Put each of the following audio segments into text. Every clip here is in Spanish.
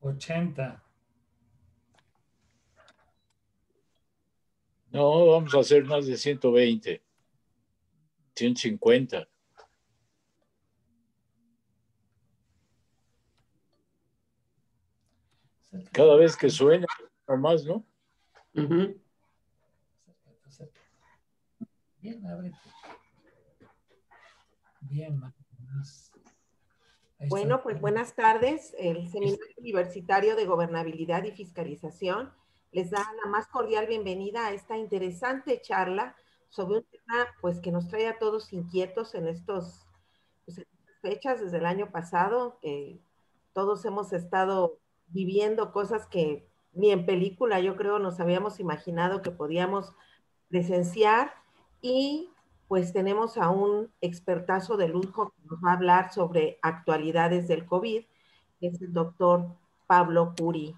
80. No, vamos a hacer más de 120, 150. Cada vez que suena, nomás, ¿no? Bien, ábrete. Bien, más. Bueno, pues buenas tardes. El Seminario Universitario de Gobernabilidad y Fiscalización les da la más cordial bienvenida a esta interesante charla sobre un tema pues, que nos trae a todos inquietos en estas fechas desde el año pasado. Todos hemos estado viviendo cosas que ni en película, yo creo, nos habíamos imaginado que podíamos presenciar, y pues tenemos a un expertazo de lujo que nos va a hablar sobre actualidades del COVID, que es el doctor Pablo Curi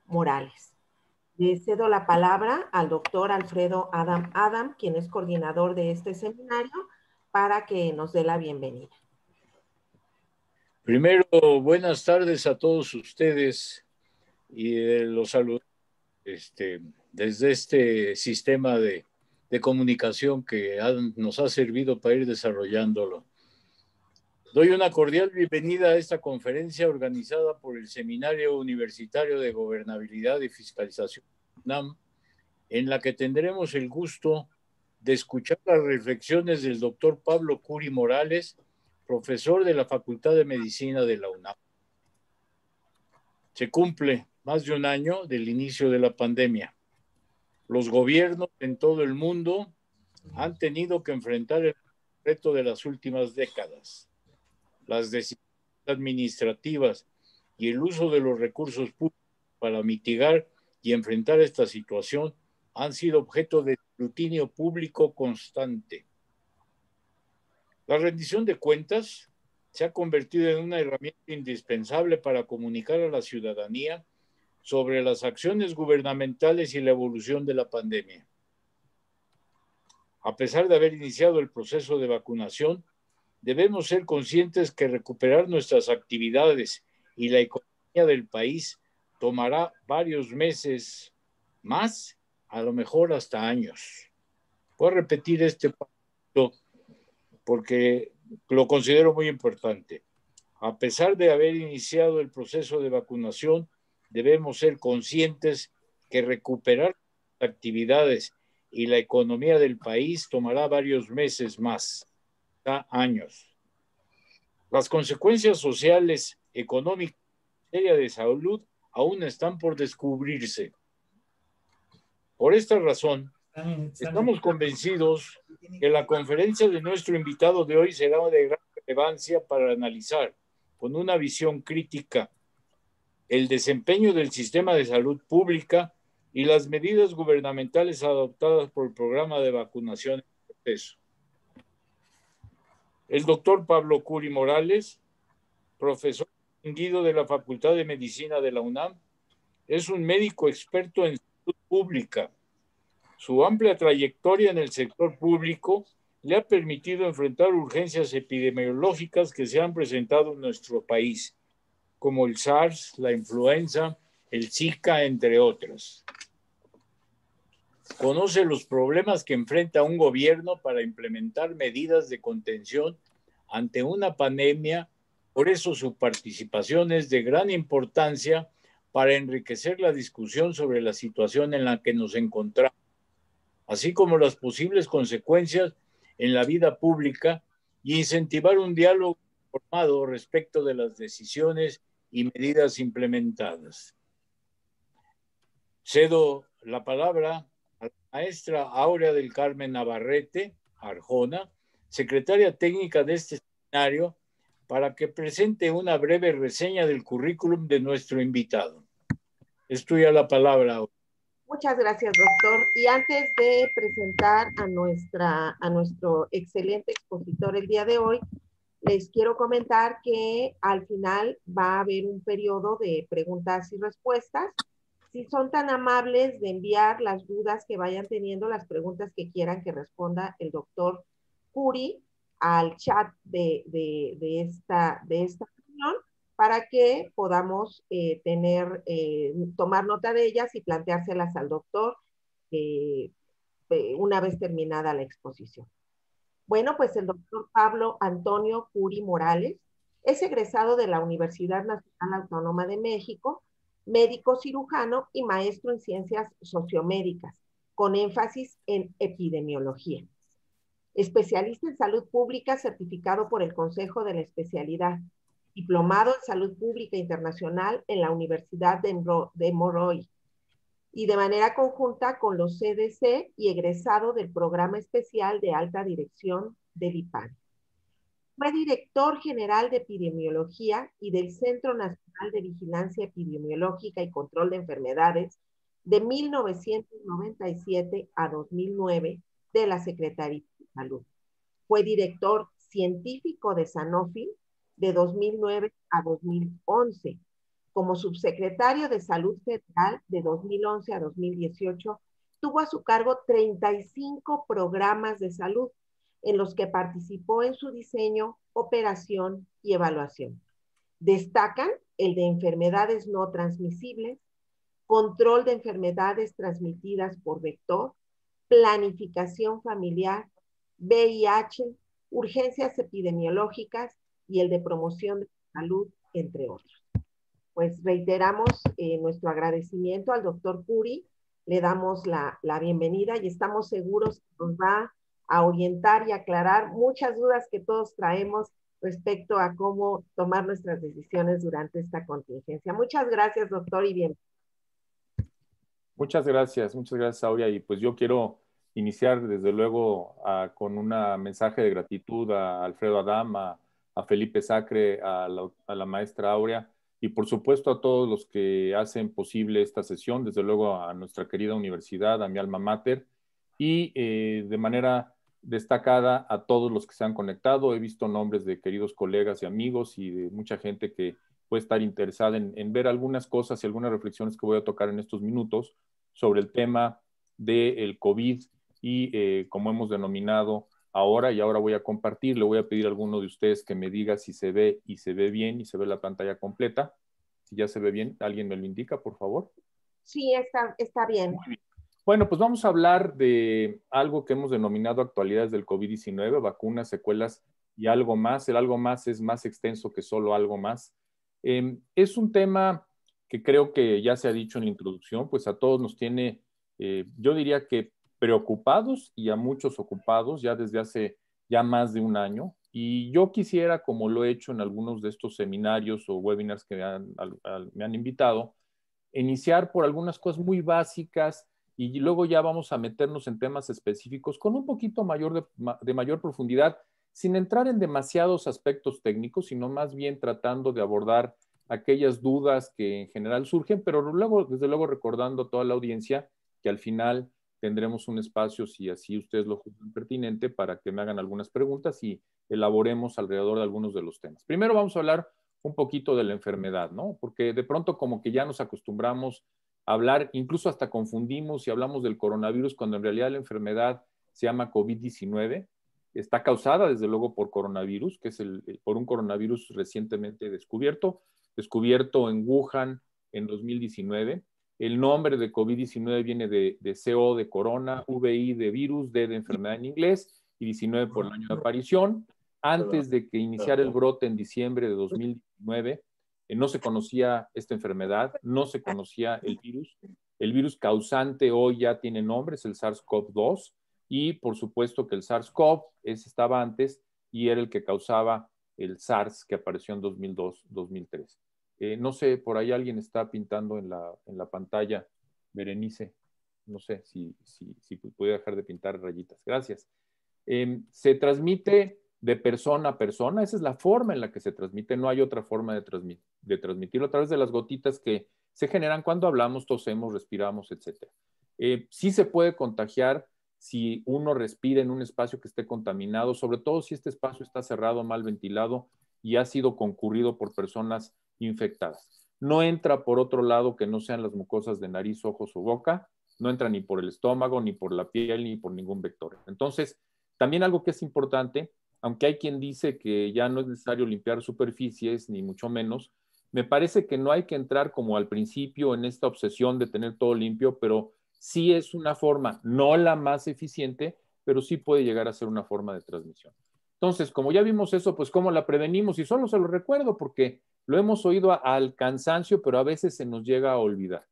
Morales. Le cedo la palabra al doctor Alfredo Adam, quien es coordinador de este seminario, para que nos dé la bienvenida. Primero, buenas tardes a todos ustedes y los saludo desde este sistema de comunicación que nos ha servido para ir desarrollándolo. Doy una cordial bienvenida a esta conferencia organizada por el Seminario Universitario de Gobernabilidad y Fiscalización UNAM, en la que tendremos el gusto de escuchar las reflexiones del doctor Pablo Curi Morales, profesor de la Facultad de Medicina de la UNAM. Se cumple más de un año del inicio de la pandemia. Los gobiernos en todo el mundo han tenido que enfrentar el reto de las últimas décadas. Las decisiones administrativas y el uso de los recursos públicos para mitigar y enfrentar esta situación han sido objeto de escrutinio público constante. La rendición de cuentas se ha convertido en una herramienta indispensable para comunicar a la ciudadanía sobre las acciones gubernamentales y la evolución de la pandemia. A pesar de haber iniciado el proceso de vacunación, debemos ser conscientes que recuperar nuestras actividades y la economía del país tomará varios meses más, a lo mejor hasta años. Voy a repetir este punto porque lo considero muy importante. A pesar de haber iniciado el proceso de vacunación, debemos ser conscientes que recuperar actividades y la economía del país tomará varios meses más, años. Las consecuencias sociales, económicas y de salud aún están por descubrirse. Por esta razón, estamos convencidos que la conferencia de nuestro invitado de hoy será de gran relevancia para analizar con una visión crítica el desempeño del sistema de salud pública y las medidas gubernamentales adoptadas por el programa de vacunación en proceso. El doctor Pablo Curi Morales, profesor distinguido de la Facultad de Medicina de la UNAM, es un médico experto en salud pública. Su amplia trayectoria en el sector público le ha permitido enfrentar urgencias epidemiológicas que se han presentado en nuestro país, como el SARS, la influenza, el Zika, entre otras. Conoce los problemas que enfrenta un gobierno para implementar medidas de contención ante una pandemia. Por eso su participación es de gran importancia para enriquecer la discusión sobre la situación en la que nos encontramos, así como las posibles consecuencias en la vida pública, y incentivar un diálogo informado respecto de las decisiones y medidas implementadas. Cedo la palabra a la maestra Aurea del Carmen Navarrete Arjona, secretaria técnica de este seminario, para que presente una breve reseña del currículum de nuestro invitado. Es tuya la palabra. Muchas gracias, doctor. Y antes de presentar a nuestro excelente expositor el día de hoy, les quiero comentar que al final va a haber un periodo de preguntas y respuestas. Si son tan amables de enviar las dudas que vayan teniendo, las preguntas que quieran que responda el doctor Curi al chat de esta reunión, para que podamos tomar nota de ellas y planteárselas al doctor una vez terminada la exposición. Bueno, pues el doctor Pablo Antonio Curi Morales es egresado de la Universidad Nacional Autónoma de México, médico cirujano y maestro en ciencias sociomédicas, con énfasis en epidemiología. Especialista en salud pública certificado por el Consejo de la Especialidad, diplomado en salud pública internacional en la Universidad de Monroe y de manera conjunta con los CDC y egresado del Programa Especial de Alta Dirección del IPAN. Fue director general de epidemiología y del Centro Nacional de Vigilancia Epidemiológica y Control de Enfermedades de 1997 a 2009 de la Secretaría de Salud. Fue director científico de Sanofi de 2009 a 2011. Como subsecretario de Salud Federal de 2011 a 2018, tuvo a su cargo 35 programas de salud en los que participó en su diseño, operación y evaluación. Destacan el de enfermedades no transmisibles, control de enfermedades transmitidas por vector, planificación familiar, VIH, urgencias epidemiológicas y el de promoción de salud, entre otros. Pues reiteramos nuestro agradecimiento al doctor Curi, le damos la bienvenida y estamos seguros que nos va a orientar y aclarar muchas dudas que todos traemos respecto a cómo tomar nuestras decisiones durante esta contingencia. Muchas gracias, doctor, y bien. Muchas gracias, Aurea. Y pues yo quiero iniciar desde luego con un mensaje de gratitud a Alfredo Adam, a Felipe Sacre, a la maestra Aurea, y por supuesto a todos los que hacen posible esta sesión, desde luego a nuestra querida universidad, a mi alma mater, y de manera destacada a todos los que se han conectado. He visto nombres de queridos colegas y amigos y de mucha gente que puede estar interesada en ver algunas cosas y algunas reflexiones que voy a tocar en estos minutos sobre el tema del COVID y como hemos denominado ahora, y ahora voy a compartir, le voy a pedir a alguno de ustedes que me diga si se ve y se ve bien y se ve la pantalla completa. Si ya se ve bien, ¿alguien me lo indica, por favor? Sí, está bien. Muy bien. Bueno, pues vamos a hablar de algo que hemos denominado actualidades del COVID-19, vacunas, secuelas y algo más. El algo más es más extenso que solo algo más. Es un tema que creo que ya se ha dicho en la introducción, pues a todos nos tiene, yo diría que preocupados y a muchos ocupados ya desde hace ya más de un año. Y yo quisiera, como lo he hecho en algunos de estos seminarios o webinars que me han invitado, iniciar por algunas cosas muy básicas y luego ya vamos a meternos en temas específicos con un poquito de mayor profundidad, sin entrar en demasiados aspectos técnicos, sino más bien tratando de abordar aquellas dudas que en general surgen, pero luego, desde luego, recordando a toda la audiencia que al final tendremos un espacio, si así ustedes lo juzgan pertinente, para que me hagan algunas preguntas y elaboremos alrededor de algunos de los temas. Primero vamos a hablar un poquito de la enfermedad, ¿no? Porque de pronto como que ya nos acostumbramos a hablar, incluso hasta confundimos y hablamos del coronavirus, cuando en realidad la enfermedad se llama COVID-19, está causada desde luego por coronavirus, que es por un coronavirus recientemente descubierto en Wuhan en 2019. El nombre de COVID-19 viene de CO de corona, VI de virus, D de enfermedad en inglés y 19 por el año de aparición. Antes de que iniciara el brote en diciembre de 2019, no se conocía esta enfermedad, no se conocía el virus. El virus causante hoy ya tiene nombre, es el SARS-CoV-2, y por supuesto que el SARS-CoV estaba antes y era el que causaba el SARS que apareció en 2002-2003. No sé, por ahí alguien está pintando en la pantalla, Berenice. No sé si puede dejar de pintar rayitas. Gracias. Se transmite de persona a persona. Esa es la forma en la que se transmite. No hay otra forma de transmitirlo a través de las gotitas que se generan cuando hablamos, tosemos, respiramos, etc. Sí se puede contagiar si uno respira en un espacio que esté contaminado, sobre todo si este espacio está cerrado, mal ventilado y ha sido concurrido por personas infectadas. No entra por otro lado que no sean las mucosas de nariz, ojos o boca, no entra ni por el estómago, ni por la piel, ni por ningún vector. Entonces, también algo que es importante, aunque hay quien dice que ya no es necesario limpiar superficies, ni mucho menos, Me parece que no hay que entrar como al principio en esta obsesión de tener todo limpio, pero sí es una forma, no la más eficiente, pero sí puede llegar a ser una forma de transmisión. Entonces, como ya vimos eso, pues ¿cómo la prevenimos? Y solo se lo recuerdo porque lo hemos oído al cansancio, pero a veces se nos llega a olvidar.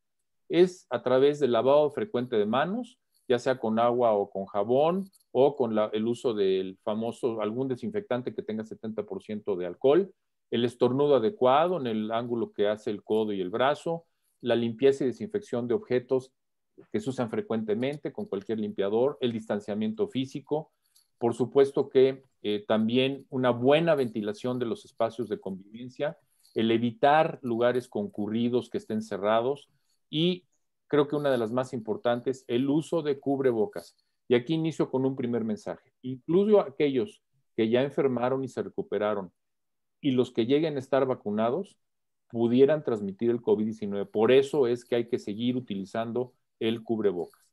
Es a través del lavado frecuente de manos, ya sea con agua o con jabón, o con el uso del famoso, algún desinfectante que tenga 70% de alcohol, el estornudo adecuado en el ángulo que hace el codo y el brazo, la limpieza y desinfección de objetos que se usan frecuentemente con cualquier limpiador, el distanciamiento físico, por supuesto que también una buena ventilación de los espacios de convivencia, el evitar lugares concurridos que estén cerrados y creo que una de las más importantes, el uso de cubrebocas. Y aquí inicio con un primer mensaje. Incluso aquellos que ya enfermaron y se recuperaron y los que lleguen a estar vacunados pudieran transmitir el COVID-19. Por eso es que hay que seguir utilizando el cubrebocas.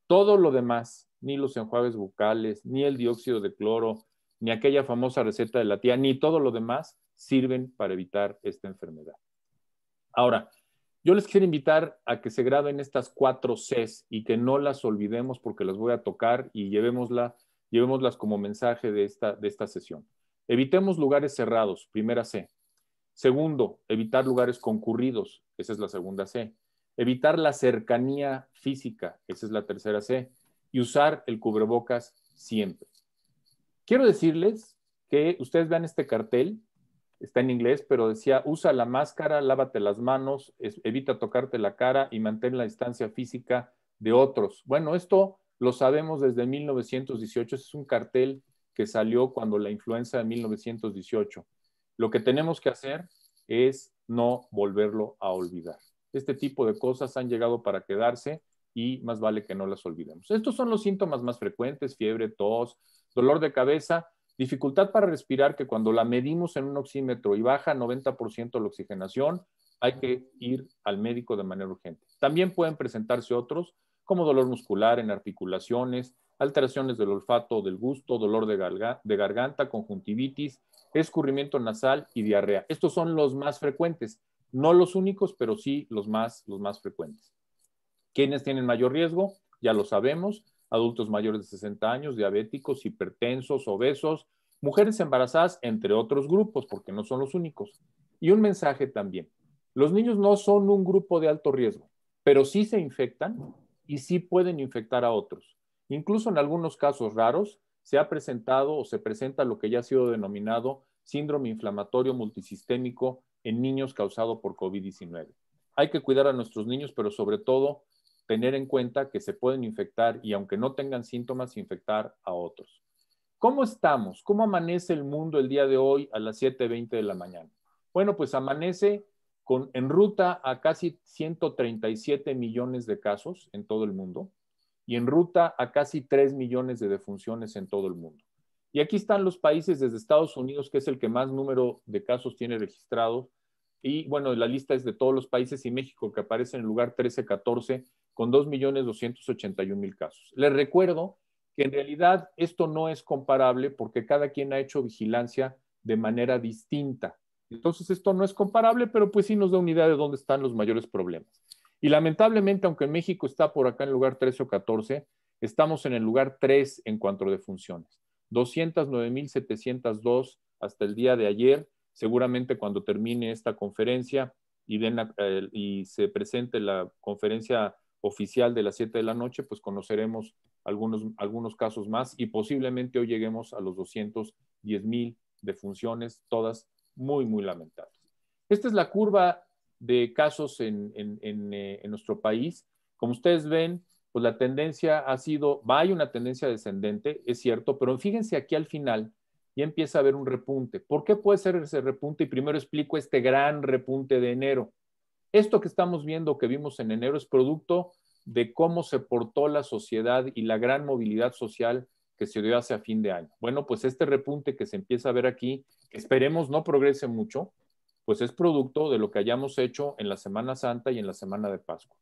Todo lo demás, ni los enjuagues bucales, ni el dióxido de cloro, ni aquella famosa receta de la tía, ni todo lo demás sirven para evitar esta enfermedad. Ahora, yo les quiero invitar a que se graben estas 4 Cs y que no las olvidemos porque las voy a tocar y llevémoslas como mensaje de esta sesión. Evitemos lugares cerrados, primera C. Segundo, evitar lugares concurridos, esa es la segunda C. Evitar la cercanía física, esa es la tercera C. Y usar el cubrebocas siempre. Quiero decirles que ustedes vean este cartel, está en inglés, pero decía, usa la máscara, lávate las manos, evita tocarte la cara y mantén la distancia física de otros. Bueno, esto lo sabemos desde 1918, es un cartel que salió cuando la influenza de 1918. Lo que tenemos que hacer es no volverlo a olvidar. Este tipo de cosas han llegado para quedarse y más vale que no las olvidemos. Estos son los síntomas más frecuentes: fiebre, tos, dolor de cabeza, dificultad para respirar, que cuando la medimos en un oxímetro y baja 90% la oxigenación, hay que ir al médico de manera urgente. También pueden presentarse otros, como dolor muscular en articulaciones, alteraciones del olfato o del gusto, dolor de garganta, conjuntivitis, escurrimiento nasal y diarrea. Estos son los más frecuentes, no los únicos, pero sí los más frecuentes. ¿Quiénes tienen mayor riesgo? Ya lo sabemos: adultos mayores de 60 años, diabéticos, hipertensos, obesos, mujeres embarazadas, entre otros grupos, porque no son los únicos. Y un mensaje también: los niños no son un grupo de alto riesgo, pero sí se infectan y sí pueden infectar a otros. Incluso en algunos casos raros se ha presentado o se presenta lo que ya ha sido denominado síndrome inflamatorio multisistémico en niños causado por COVID-19. Hay que cuidar a nuestros niños, pero sobre todo tener en cuenta que se pueden infectar y aunque no tengan síntomas, infectar a otros. ¿Cómo estamos? ¿Cómo amanece el mundo el día de hoy a las 7:20 de la mañana? Bueno, pues amanece en ruta a casi 137 millones de casos en todo el mundo y en ruta a casi 3 millones de defunciones en todo el mundo. Y aquí están los países desde Estados Unidos, que es el que más número de casos tiene registrados. Y bueno, la lista es de todos los países y México, que aparece en el lugar 13-14 con 2.281.000 casos. Les recuerdo que en realidad esto no es comparable porque cada quien ha hecho vigilancia de manera distinta. Entonces esto no es comparable, pero pues sí nos da una idea de dónde están los mayores problemas. Y lamentablemente, aunque México está por acá en el lugar 13 o 14, estamos en el lugar 3 en cuanto a defunciones. 209.702 hasta el día de ayer. Seguramente cuando termine esta conferencia y se presente la conferencia oficial de las 7 de la noche, pues conoceremos algunos casos más y posiblemente hoy lleguemos a los 210.000 defunciones, todas muy, muy lamentables. Esta es la curva de casos en nuestro país. Como ustedes ven, pues la tendencia hay una tendencia descendente, es cierto, pero fíjense aquí al final, ya empieza a haber un repunte. ¿Por qué puede ser ese repunte? Y primero explico este gran repunte de enero. Esto que estamos viendo, que vimos en enero, es producto de cómo se portó la sociedad y la gran movilidad social que se dio hacia fin de año. Bueno, pues este repunte que se empieza a ver aquí, que esperemos no progrese mucho, pues es producto de lo que hayamos hecho en la Semana Santa y en la Semana de Pascua.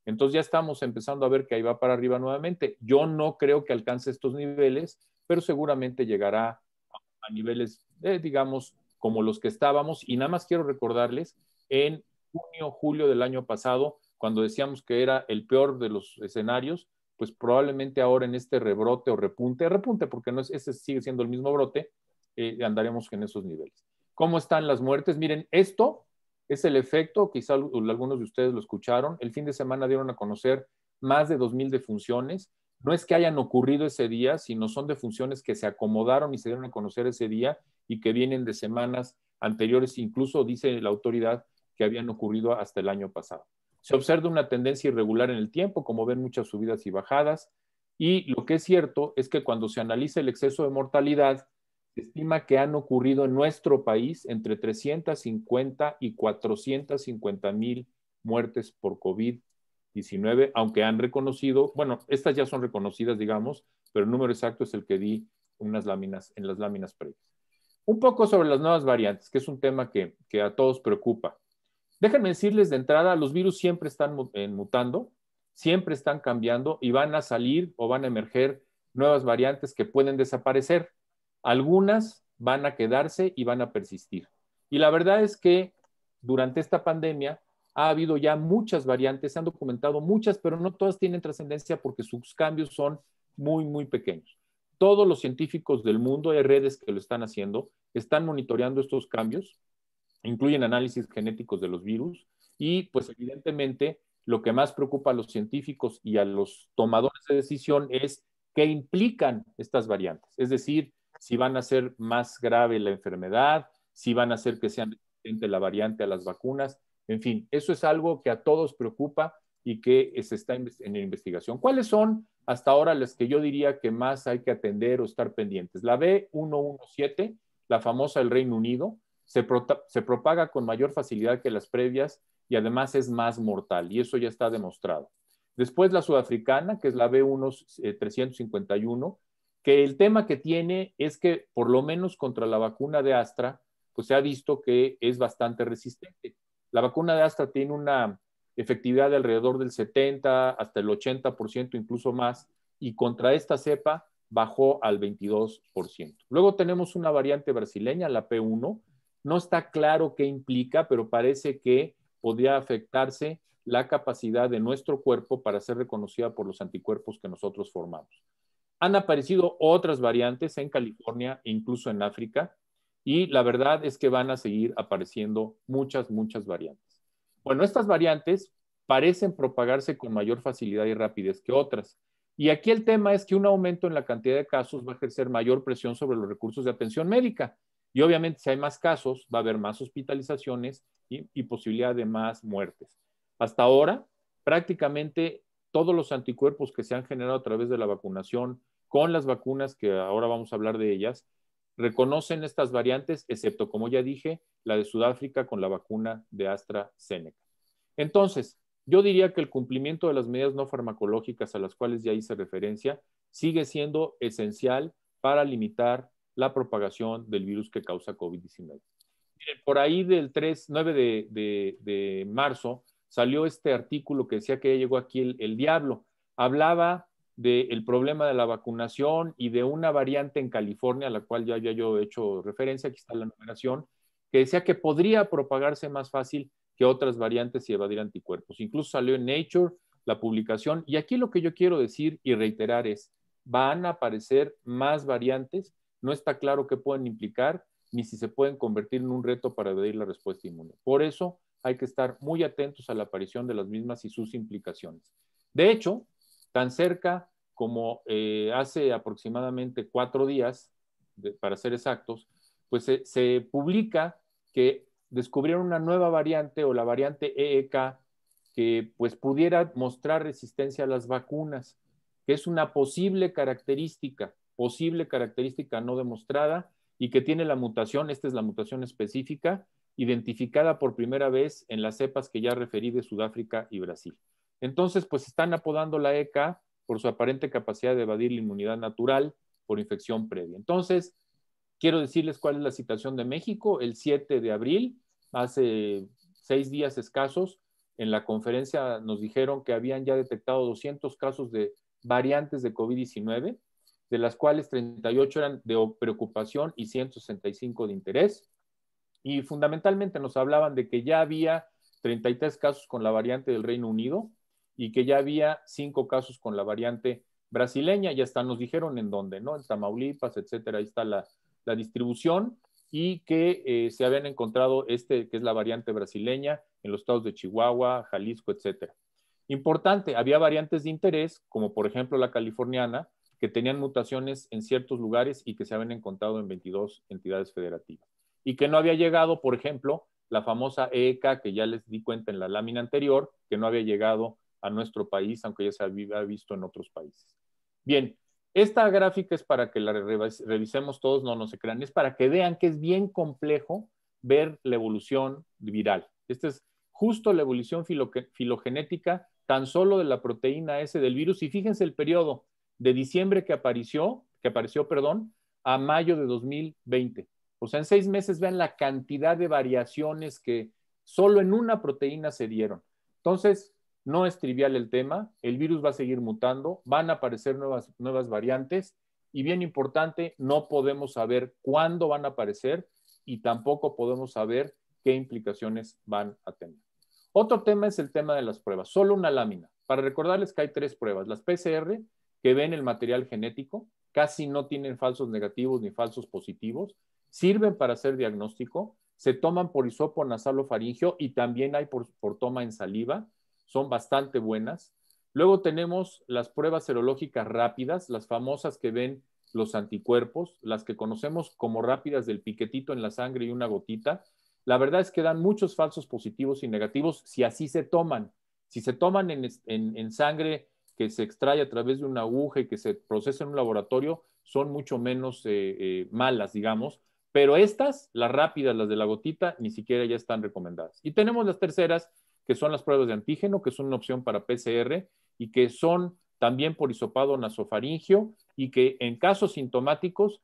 Entonces ya estamos empezando a ver que ahí va para arriba nuevamente. Yo no creo que alcance estos niveles, pero seguramente llegará a niveles, digamos, como los que estábamos. Y nada más quiero recordarles en junio, julio del año pasado, cuando decíamos que era el peor de los escenarios, pues probablemente ahora en este rebrote o repunte porque no es, ese sigue siendo el mismo brote, andaremos en esos niveles. ¿Cómo están las muertes? Miren, esto es el efecto, quizá algunos de ustedes lo escucharon, el fin de semana dieron a conocer más de 2,000 defunciones. No es que hayan ocurrido ese día, sino son defunciones que se acomodaron y se dieron a conocer ese día y que vienen de semanas anteriores, incluso dice la autoridad que habían ocurrido hasta el año pasado. Se observa una tendencia irregular en el tiempo, como ven, muchas subidas y bajadas, y lo que es cierto es que cuando se analiza el exceso de mortalidad, se estima que han ocurrido en nuestro país entre 350 y 450,000 muertes por COVID-19, aunque han reconocido, bueno, estas ya son reconocidas, digamos, pero el número exacto es el que di en las láminas previas. Un poco sobre las nuevas variantes, que es un tema que a todos preocupa. Déjenme decirles de entrada, los virus siempre están mutando, siempre están cambiando y van a salir o van a emerger nuevas variantes que pueden desaparecer. Algunas van a quedarse y van a persistir. Y la verdad es que durante esta pandemia ha habido ya muchas variantes, se han documentado muchas, pero no todas tienen trascendencia porque sus cambios son muy, muy pequeños. Todos los científicos del mundo, hay redes que lo están haciendo, están monitoreando estos cambios, incluyen análisis genéticos de los virus y pues evidentemente lo que más preocupa a los científicos y a los tomadores de decisión es qué implican estas variantes, es decir, si van a hacer más grave la enfermedad, si van a hacer que sean resistente la variante a las vacunas, en fin, eso es algo que a todos preocupa y que se está en investigación. ¿Cuáles son hasta ahora las que yo diría que más hay que atender o estar pendientes? La B117, la famosa del Reino Unido, se propaga con mayor facilidad que las previas y además es más mortal, y eso ya está demostrado. Después la sudafricana, que es la B1351, que el tema que tiene es que por lo menos contra la vacuna de Astra, pues se ha visto que es bastante resistente. La vacuna de Astra tiene una efectividad de alrededor del 70 hasta el 80%, incluso más, y contra esta cepa bajó al 22%. Luego tenemos una variante brasileña, la P1. No está claro qué implica, pero parece que podría afectarse la capacidad de nuestro cuerpo para ser reconocida por los anticuerpos que nosotros formamos. Han aparecido otras variantes en California e incluso en África, y la verdad es que van a seguir apareciendo muchas variantes. Bueno, estas variantes parecen propagarse con mayor facilidad y rapidez que otras. Y aquí el tema es que un aumento en la cantidad de casos va a ejercer mayor presión sobre los recursos de atención médica. Y obviamente si hay más casos, va a haber más hospitalizaciones y posibilidad de más muertes. Hasta ahora, prácticamente todos los anticuerpos que se han generado a través de la vacunación con las vacunas, que ahora vamos a hablar de ellas, reconocen estas variantes, excepto, como ya dije, la de Sudáfrica con la vacuna de AstraZeneca. Entonces, yo diría que el cumplimiento de las medidas no farmacológicas a las cuales ya hice referencia sigue siendo esencial para limitar la propagación del virus que causa COVID-19. Por ahí del 9 de marzo salió este artículo que decía que ya llegó aquí el diablo. Hablaba del problema de la vacunación y de una variante en California, a la cual ya yo he hecho referencia, aquí está la numeración, que decía que podría propagarse más fácil que otras variantes y evadir anticuerpos. Incluso salió en Nature la publicación, y aquí lo que yo quiero decir y reiterar es, van a aparecer más variantes, no está claro qué pueden implicar, ni si se pueden convertir en un reto para evadir la respuesta inmune. Por eso hay que estar muy atentos a la aparición de las mismas y sus implicaciones. De hecho, tan cerca como hace aproximadamente 4 días, para ser exactos, pues se publica que descubrieron una nueva variante o la variante EEK que pues pudiera mostrar resistencia a las vacunas, que es una posible característica no demostrada y que tiene la mutación, esta es la mutación específica, identificada por primera vez en las cepas que ya referí de Sudáfrica y Brasil. Entonces, pues están apodando la EK por su aparente capacidad de evadir la inmunidad natural por infección previa. Entonces, quiero decirles cuál es la situación de México. El 7 de abril, hace 6 días escasos, en la conferencia nos dijeron que habían ya detectado 200 casos de variantes de COVID-19, de las cuales 38 eran de preocupación y 165 de interés. y fundamentalmente nos hablaban de que ya había 33 casos con la variante del Reino Unido y que ya había 5 casos con la variante brasileña, y hasta nos dijeron en dónde, ¿no? En Tamaulipas, etcétera, ahí está la distribución, y que se habían encontrado que es la variante brasileña, en los estados de Chihuahua, Jalisco, etcétera. Importante, había variantes de interés, como por ejemplo la californiana, que tenían mutaciones en ciertos lugares y que se habían encontrado en 22 entidades federativas. Y que no había llegado, por ejemplo, la famosa EEK, que ya les di cuenta en la lámina anterior, que no había llegado a nuestro país, aunque ya se había visto en otros países. Bien, esta gráfica es para que la revisemos todos, no se crean, es para que vean que es bien complejo ver la evolución viral. Esta es justo la evolución filogenética tan solo de la proteína S del virus, y fíjense el periodo de diciembre que apareció, a mayo de 2020. O sea, en 6 meses vean la cantidad de variaciones que solo en una proteína se dieron. Entonces, no es trivial el tema, el virus va a seguir mutando, van a aparecer nuevas variantes, y bien importante, no podemos saber cuándo van a aparecer y tampoco podemos saber qué implicaciones van a tener. Otro tema es el tema de las pruebas, solo una lámina. Para recordarles que hay 3 pruebas, las PCR, que ven el material genético, casi no tienen falsos negativos ni falsos positivos, sirven para hacer diagnóstico, se toman por hisopo nasalofaringeo y también hay por toma en saliva, son bastante buenas. Luego tenemos las pruebas serológicas rápidas, las famosas que ven los anticuerpos, las que conocemos como rápidas del piquetito en la sangre y una gotita. La verdad es que dan muchos falsos positivos y negativos si así se toman. Si se toman en sangre que se extrae a través de una aguja y que se procesa en un laboratorio, son mucho menos malas, digamos. Pero estas, las rápidas, las de la gotita, ni siquiera ya están recomendadas. Y tenemos las terceras, que son las pruebas de antígeno, que son una opción para PCR y que son también por hisopado nasofaringeo y que en casos sintomáticos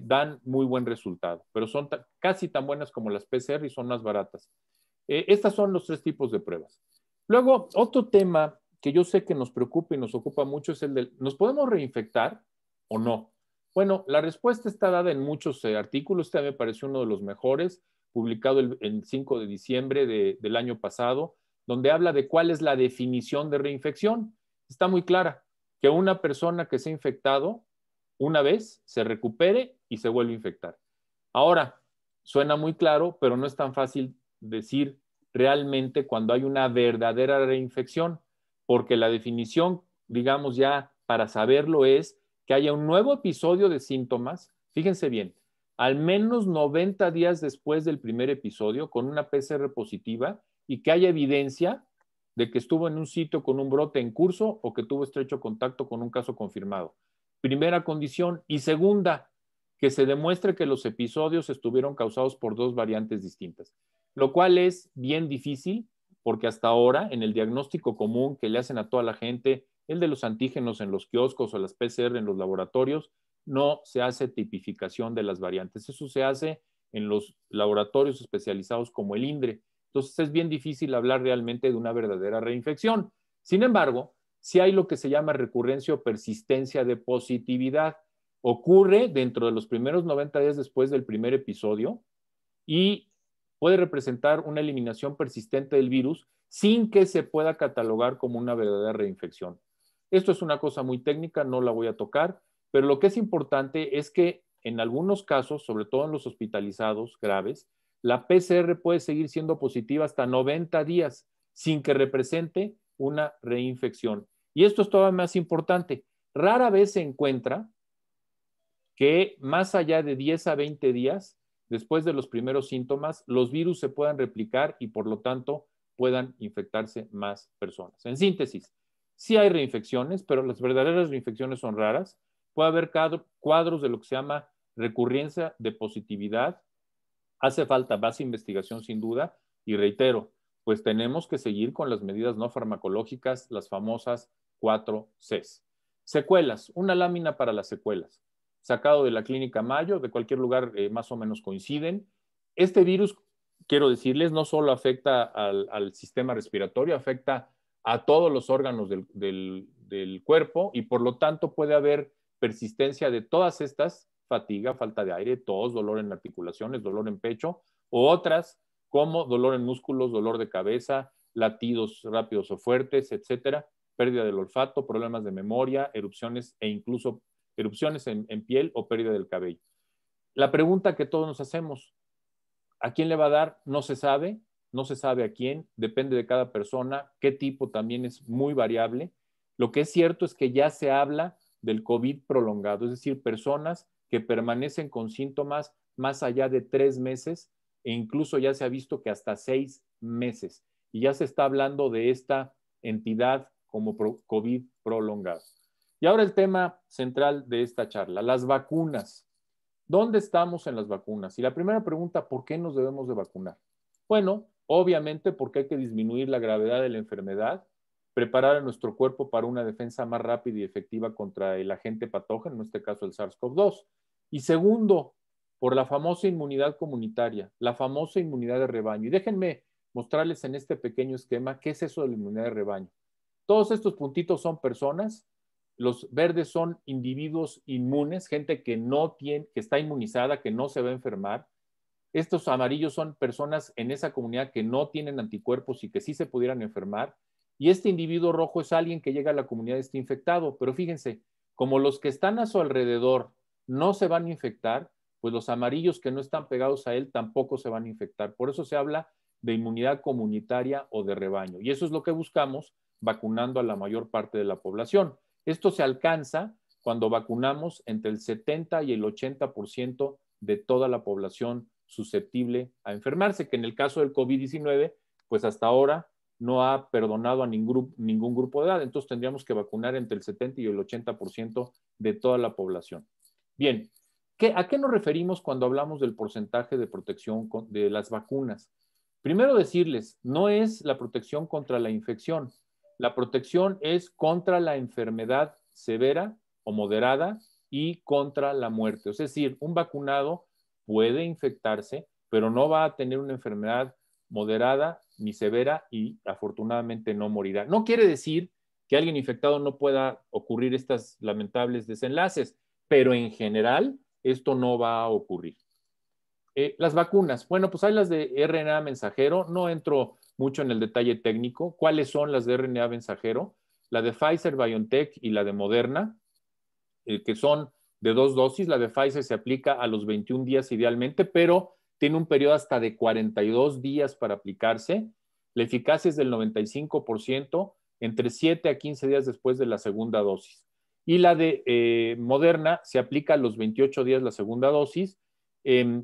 dan muy buen resultado, pero son casi tan buenas como las PCR y son más baratas. Estas son los 3 tipos de pruebas. Luego, otro tema que yo sé que nos preocupa y nos ocupa mucho es el del, ¿nos podemos reinfectar o no? Bueno, la respuesta está dada en muchos artículos. Este me pareció uno de los mejores, publicado el 5 de diciembre del año pasado, donde habla de cuál es la definición de reinfección. Está muy clara, que una persona que se ha infectado una vez se recupere y se vuelve a infectar. Ahora, suena muy claro, pero no es tan fácil decir realmente cuando hay una verdadera reinfección, porque la definición, digamos ya para saberlo, es que haya un nuevo episodio de síntomas, fíjense bien, al menos 90 días después del primer episodio con una PCR positiva y que haya evidencia de que estuvo en un sitio con un brote en curso o que tuvo estrecho contacto con un caso confirmado. Primera condición. Y segunda, que se demuestre que los episodios estuvieron causados por 2 variantes distintas, lo cual es bien difícil porque hasta ahora en el diagnóstico común que le hacen a toda la gente, el de los antígenos en los kioscos o las PCR en los laboratorios, no se hace tipificación de las variantes. Eso se hace en los laboratorios especializados como el INDRE. Entonces es bien difícil hablar realmente de una verdadera reinfección. Sin embargo, sí hay lo que se llama recurrencia o persistencia de positividad. Ocurre dentro de los primeros 90 días después del primer episodio y puede representar una eliminación persistente del virus sin que se pueda catalogar como una verdadera reinfección. Esto es una cosa muy técnica, no la voy a tocar, pero lo que es importante es que en algunos casos, sobre todo en los hospitalizados graves, la PCR puede seguir siendo positiva hasta 90 días sin que represente una reinfección. Y esto es todavía más importante. Rara vez se encuentra que más allá de 10 a 20 días después de los primeros síntomas, los virus se puedan replicar y por lo tanto puedan infectarse más personas. En síntesis, sí hay reinfecciones, pero las verdaderas reinfecciones son raras. Puede haber cuadros de lo que se llama recurrencia de positividad. Hace falta más investigación sin duda y reitero, pues tenemos que seguir con las medidas no farmacológicas, las famosas 4 Cs. Secuelas, una lámina para las secuelas. Sacado de la clínica Mayo, de cualquier lugar más o menos coinciden. Este virus, quiero decirles, no solo afecta al sistema respiratorio, afecta a todos los órganos del cuerpo y por lo tanto puede haber persistencia de todas estas: fatiga, falta de aire, tos, dolor en articulaciones, dolor en pecho o otras como dolor en músculos, dolor de cabeza, latidos rápidos o fuertes, etcétera, pérdida del olfato, problemas de memoria, erupciones e incluso erupciones en piel o pérdida del cabello. La pregunta que todos nos hacemos, ¿a quién le va a dar? No se sabe a quién, depende de cada persona, qué tipo también es muy variable. Lo que es cierto es que ya se habla del COVID prolongado, es decir, personas que permanecen con síntomas más allá de 3 meses e incluso ya se ha visto que hasta 6 meses. Y ya se está hablando de esta entidad como COVID prolongado. Y ahora el tema central de esta charla, las vacunas. ¿Dónde estamos en las vacunas? Y la primera pregunta, ¿por qué nos debemos de vacunar? Bueno, obviamente porque hay que disminuir la gravedad de la enfermedad, preparar a nuestro cuerpo para una defensa más rápida y efectiva contra el agente patógeno, en este caso el SARS-CoV-2. Y segundo, por la famosa inmunidad comunitaria, la famosa inmunidad de rebaño. Y déjenme mostrarles en este pequeño esquema qué es eso de la inmunidad de rebaño. Todos estos puntitos son personas, los verdes son individuos inmunes, gente que que está inmunizada, que no se va a enfermar. Estos amarillos son personas en esa comunidad que no tienen anticuerpos y que sí se pudieran enfermar. Y este individuo rojo es alguien que llega a la comunidad y está infectado. Pero fíjense, como los que están a su alrededor no se van a infectar, pues los amarillos que no están pegados a él tampoco se van a infectar. Por eso se habla de inmunidad comunitaria o de rebaño. Y eso es lo que buscamos vacunando a la mayor parte de la población. Esto se alcanza cuando vacunamos entre el 70 y el 80% de toda la población susceptible a enfermarse, que en el caso del COVID-19, pues hasta ahora no ha perdonado a ningún grupo de edad. Entonces tendríamos que vacunar entre el 70 y el 80% de toda la población. Bien, ¿a qué nos referimos cuando hablamos del porcentaje de protección de las vacunas? Primero decirles, no es la protección contra la infección. La protección es contra la enfermedad severa o moderada y contra la muerte. Es decir, un vacunado puede infectarse, pero no va a tener una enfermedad moderada ni severa y afortunadamente no morirá. No quiere decir que alguien infectado no pueda ocurrir estos lamentables desenlaces, pero en general esto no va a ocurrir. Las vacunas, bueno, pues hay las de RNA mensajero, no entro mucho en el detalle técnico. ¿Cuáles son las de RNA mensajero? La de Pfizer, BioNTech y la de Moderna, que son de 2 dosis. La de Pfizer se aplica a los 21 días idealmente, pero tiene un periodo hasta de 42 días para aplicarse. La eficacia es del 95%, entre 7 a 15 días después de la segunda dosis. Y la de Moderna se aplica a los 28 días la segunda dosis,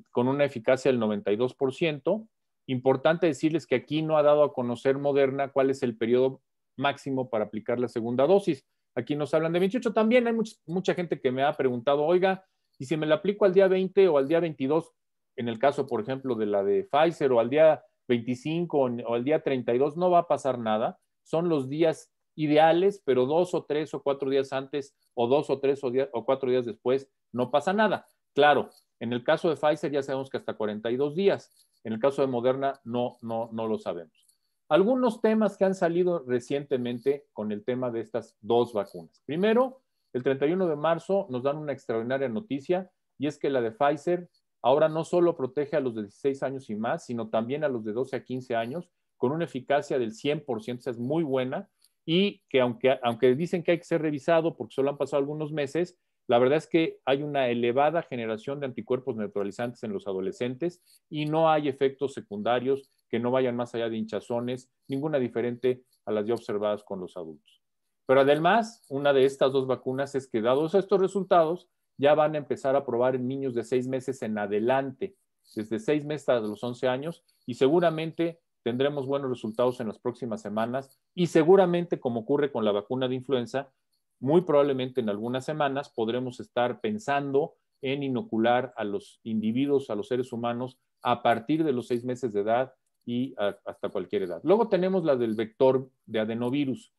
con una eficacia del 92%. Importante decirles que aquí no ha dado a conocer Moderna cuál es el periodo máximo para aplicar la segunda dosis. Aquí nos hablan de 28. También hay mucha gente que me ha preguntado, oiga, ¿y si me la aplico al día 20 o al día 22? En el caso, por ejemplo, de la de Pfizer, o al día 25 o al día 32, no va a pasar nada. Son los días ideales, pero 2 o 3 o 4 días antes o 2 o 3 o 4 días después no pasa nada. Claro, en el caso de Pfizer ya sabemos que hasta 42 días. En el caso de Moderna no lo sabemos. Algunos temas que han salido recientemente con el tema de estas dos vacunas. Primero, el 31 de marzo nos dan una extraordinaria noticia, y es que la de Pfizer ahora no solo protege a los de 16 años y más, sino también a los de 12 a 15 años, con una eficacia del 100%, o sea, es muy buena, y que aunque dicen que hay que ser revisado porque solo han pasado algunos meses, la verdad es que hay una elevada generación de anticuerpos neutralizantes en los adolescentes y no hay efectos secundarios que no vayan más allá de hinchazones, ninguna diferente a las ya observadas con los adultos. Pero además, una de estas dos vacunas es que, dados estos resultados, ya van a empezar a probar en niños de 6 meses en adelante, desde 6 meses hasta los 11 años, y seguramente tendremos buenos resultados en las próximas semanas, y seguramente, como ocurre con la vacuna de influenza, muy probablemente en algunas semanas podremos estar pensando en inocular a los individuos, a los seres humanos, a partir de los 6 meses de edad y hasta cualquier edad. Luego tenemos la del vector de adenovirus.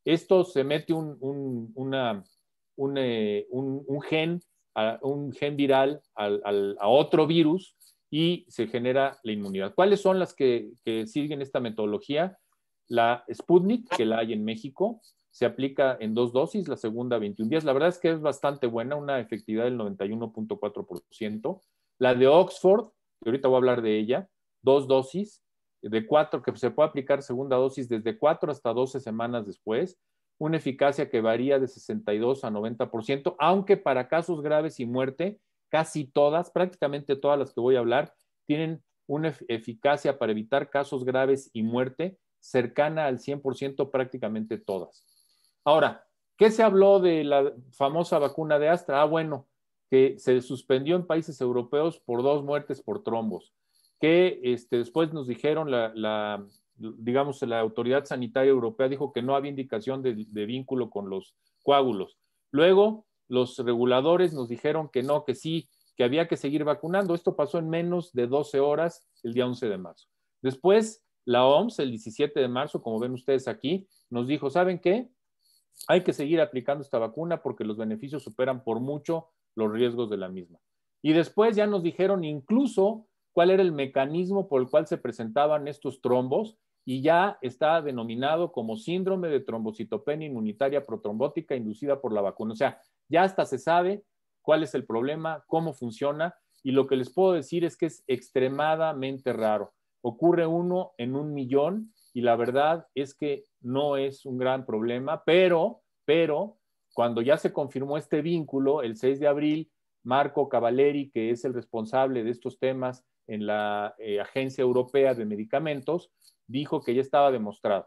Esto se mete un gen viral a otro virus y se genera la inmunidad. ¿Cuáles son las que siguen esta metodología? La Sputnik, que la hay en México, se aplica en 2 dosis, la segunda 21 días. La verdad es que es bastante buena, una efectividad del 91.4%. La de Oxford, que ahorita voy a hablar de ella, 2 dosis, de 4, que se puede aplicar segunda dosis desde 4 hasta 12 semanas después, una eficacia que varía de 62 a 90%, aunque para casos graves y muerte, casi todas, prácticamente todas las que voy a hablar, tienen una eficacia para evitar casos graves y muerte cercana al 100%, prácticamente todas. Ahora, ¿qué se habló de la famosa vacuna de Astra? Bueno, que se suspendió en países europeos por 2 muertes por trombos, que después nos dijeron digamos, la autoridad sanitaria europea dijo que no había indicación de vínculo con los coágulos. Luego, los reguladores nos dijeron que no, que sí, que había que seguir vacunando. Esto pasó en menos de 12 horas el día 11 de marzo. Después, la OMS, el 17 de marzo, como ven ustedes aquí, nos dijo, ¿saben qué? Hay que seguir aplicando esta vacuna porque los beneficios superan por mucho los riesgos de la misma. Y después ya nos dijeron incluso cuál era el mecanismo por el cual se presentaban estos trombos y ya está denominado como síndrome de trombocitopenia inmunitaria protrombótica inducida por la vacuna. O sea, ya hasta se sabe cuál es el problema, cómo funciona, y lo que les puedo decir es que es extremadamente raro. Ocurre 1 en 1.000.000 y la verdad es que no es un gran problema, pero cuando ya se confirmó este vínculo, el 6 de abril, Marco Cavaleri, que es el responsable de estos temas en la Agencia Europea de Medicamentos, dijo que ya estaba demostrado.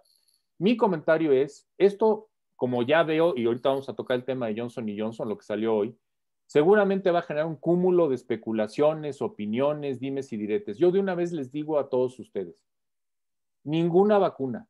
Mi comentario es, esto, como ya veo, y ahorita vamos a tocar el tema de Johnson & Johnson, lo que salió hoy, seguramente va a generar un cúmulo de especulaciones, opiniones, dimes y diretes. Yo de una vez les digo a todos ustedes, ninguna vacuna,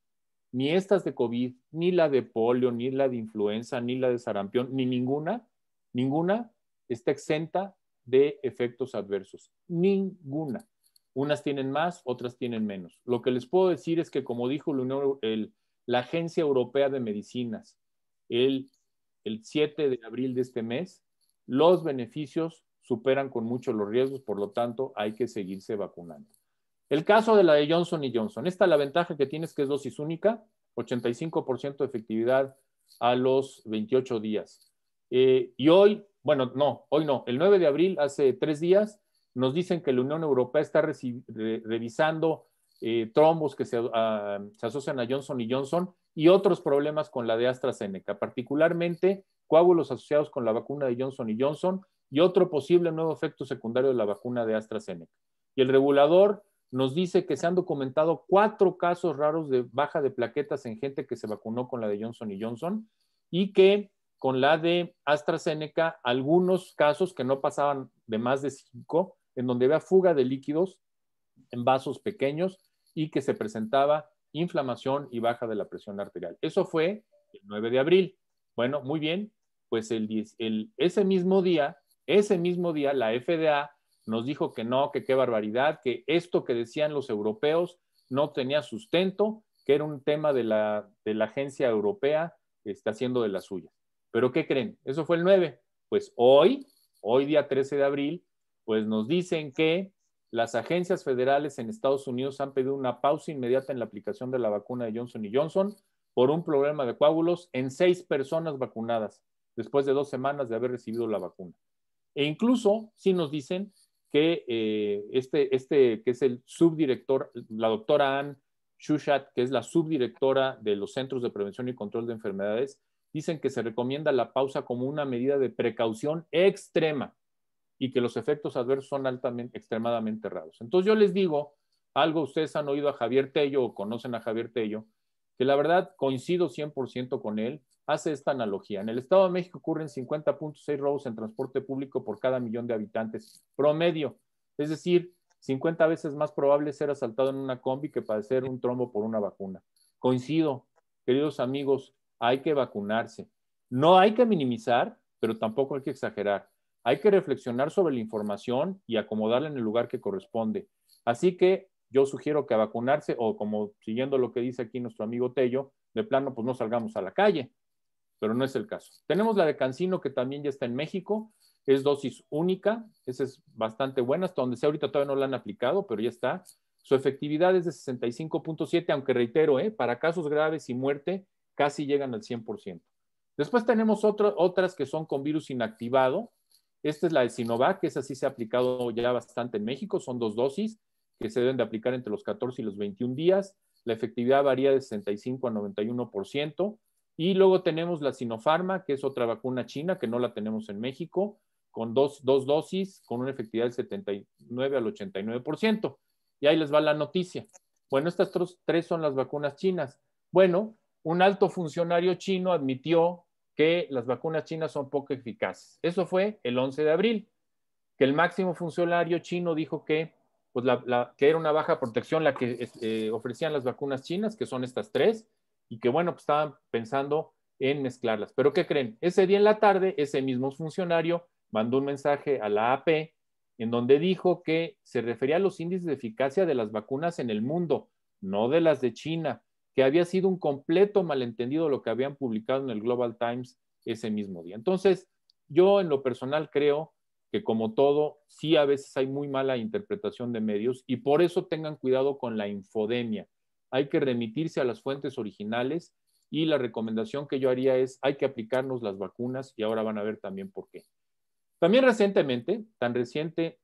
ni estas de COVID, ni la de polio, ni la de influenza, ni la de sarampión, ni ninguna está exenta de efectos adversos. Ninguna. Unas tienen más, otras tienen menos. Lo que les puedo decir es que, como dijo la Agencia Europea de Medicinas el 7 de abril de este mes, los beneficios superan con mucho los riesgos, por lo tanto, hay que seguirse vacunando. El caso de la de Johnson & Johnson. Esta la ventaja que tiene es que es dosis única, 85% de efectividad a los 28 días. Y hoy, bueno, no, hoy no, el 9 de abril, hace 3 días, nos dicen que la Unión Europea está revisando trombos que se asocian a Johnson & Johnson y otros problemas con la de AstraZeneca, particularmente coágulos asociados con la vacuna de Johnson & Johnson y otro posible nuevo efecto secundario de la vacuna de AstraZeneca. Y el regulador nos dice que se han documentado 4 casos raros de baja de plaquetas en gente que se vacunó con la de Johnson & Johnson y que con la de AstraZeneca algunos casos que no pasaban de más de 5, en donde había fuga de líquidos en vasos pequeños y que se presentaba inflamación y baja de la presión arterial. Eso fue el 9 de abril. Bueno, muy bien, pues ese mismo día, la FDA nos dijo que no, que qué barbaridad, que esto que decían los europeos no tenía sustento, que era un tema de la agencia europea, está haciendo de las suyas. ¿Pero qué creen? Eso fue el 9. Pues hoy día 13 de abril, pues nos dicen que las agencias federales en Estados Unidos han pedido una pausa inmediata en la aplicación de la vacuna de Johnson & Johnson por un problema de coágulos en 6 personas vacunadas después de 2 semanas de haber recibido la vacuna. E incluso, sí nos dicen que que es el subdirector, la doctora Ann Shushat, que es la subdirectora de los Centros de Prevención y Control de Enfermedades, dicen que se recomienda la pausa como una medida de precaución extrema y que los efectos adversos son extremadamente raros. Entonces yo les digo algo, ustedes han oído a Javier Tello o conocen a Javier Tello, que la verdad coincido 100% con él, hace esta analogía. En el Estado de México ocurren 50.6 robos en transporte público por cada 1.000.000 de habitantes, promedio. Es decir, 50 veces más probable ser asaltado en una combi que padecer un trombo por una vacuna. Coincido, queridos amigos, hay que vacunarse. No hay que minimizar, pero tampoco hay que exagerar. Hay que reflexionar sobre la información y acomodarla en el lugar que corresponde. Así que yo sugiero que a vacunarse, o como siguiendo lo que dice aquí nuestro amigo Tello, de plano pues no salgamos a la calle, pero no es el caso. Tenemos la de CanSino, que también ya está en México, es dosis única, esa es bastante buena, hasta donde sea ahorita todavía no la han aplicado, pero ya está. Su efectividad es de 65.7, aunque reitero, para casos graves y muerte casi llegan al 100%. Después tenemos otras que son con virus inactivado. Esta es la de Sinovac, que esa sí se ha aplicado ya bastante en México, son 2 dosis. que se deben de aplicar entre los 14 y los 21 días. La efectividad varía de 65 a 91%. Y luego tenemos la Sinopharma, que es otra vacuna china que no la tenemos en México, con dos dosis, con una efectividad del 79 al 89%. Y ahí les va la noticia. Bueno, estas tres son las vacunas chinas. Bueno, un alto funcionario chino admitió que las vacunas chinas son poco eficaces. Eso fue el 11 de abril, que el máximo funcionario chino dijo que, pues que era una baja protección la que ofrecían las vacunas chinas, que son estas tres, y que bueno, pues estaban pensando en mezclarlas. Pero ¿qué creen? Ese día en la tarde, ese mismo funcionario mandó un mensaje a la AP en donde dijo que se refería a los índices de eficacia de las vacunas en el mundo, no de las de China, que había sido un completo malentendido lo que habían publicado en el Global Times ese mismo día. Entonces, yo en lo personal creo que como todo, sí a veces hay muy mala interpretación de medios y por eso tengan cuidado con la infodemia. Hay que remitirse a las fuentes originales y la recomendación que yo haría es hay que aplicarnos las vacunas y ahora van a ver también por qué. También recientemente, tan recientemente,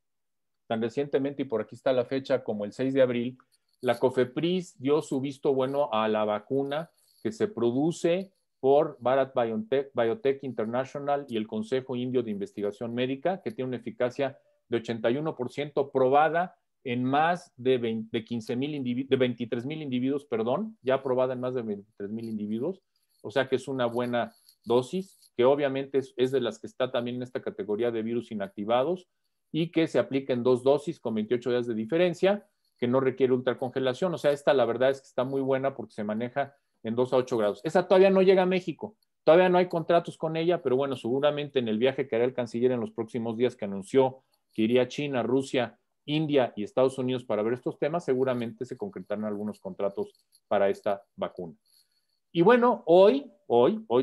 y por aquí está la fecha, como el 6 de abril, la COFEPRIS dio su visto bueno a la vacuna que se produce por Bharat Biotech International y el Consejo Indio de Investigación Médica, que tiene una eficacia de 81% probada en más de 23,000 individuos, ya aprobada en más de 23,000 individuos, o sea que es una buena dosis, que obviamente es de las que está también en esta categoría de virus inactivados y que se aplica en 2 dosis con 28 días de diferencia, que no requiere ultracongelación. O sea, esta la verdad es que está muy buena porque se maneja en 2 a 8 grados. Esa todavía no llega a México, todavía no hay contratos con ella, pero bueno, seguramente en el viaje que hará el canciller en los próximos días, que anunció que iría a China, Rusia, India y Estados Unidos para ver estos temas, seguramente se concretarán algunos contratos para esta vacuna. Y bueno, hoy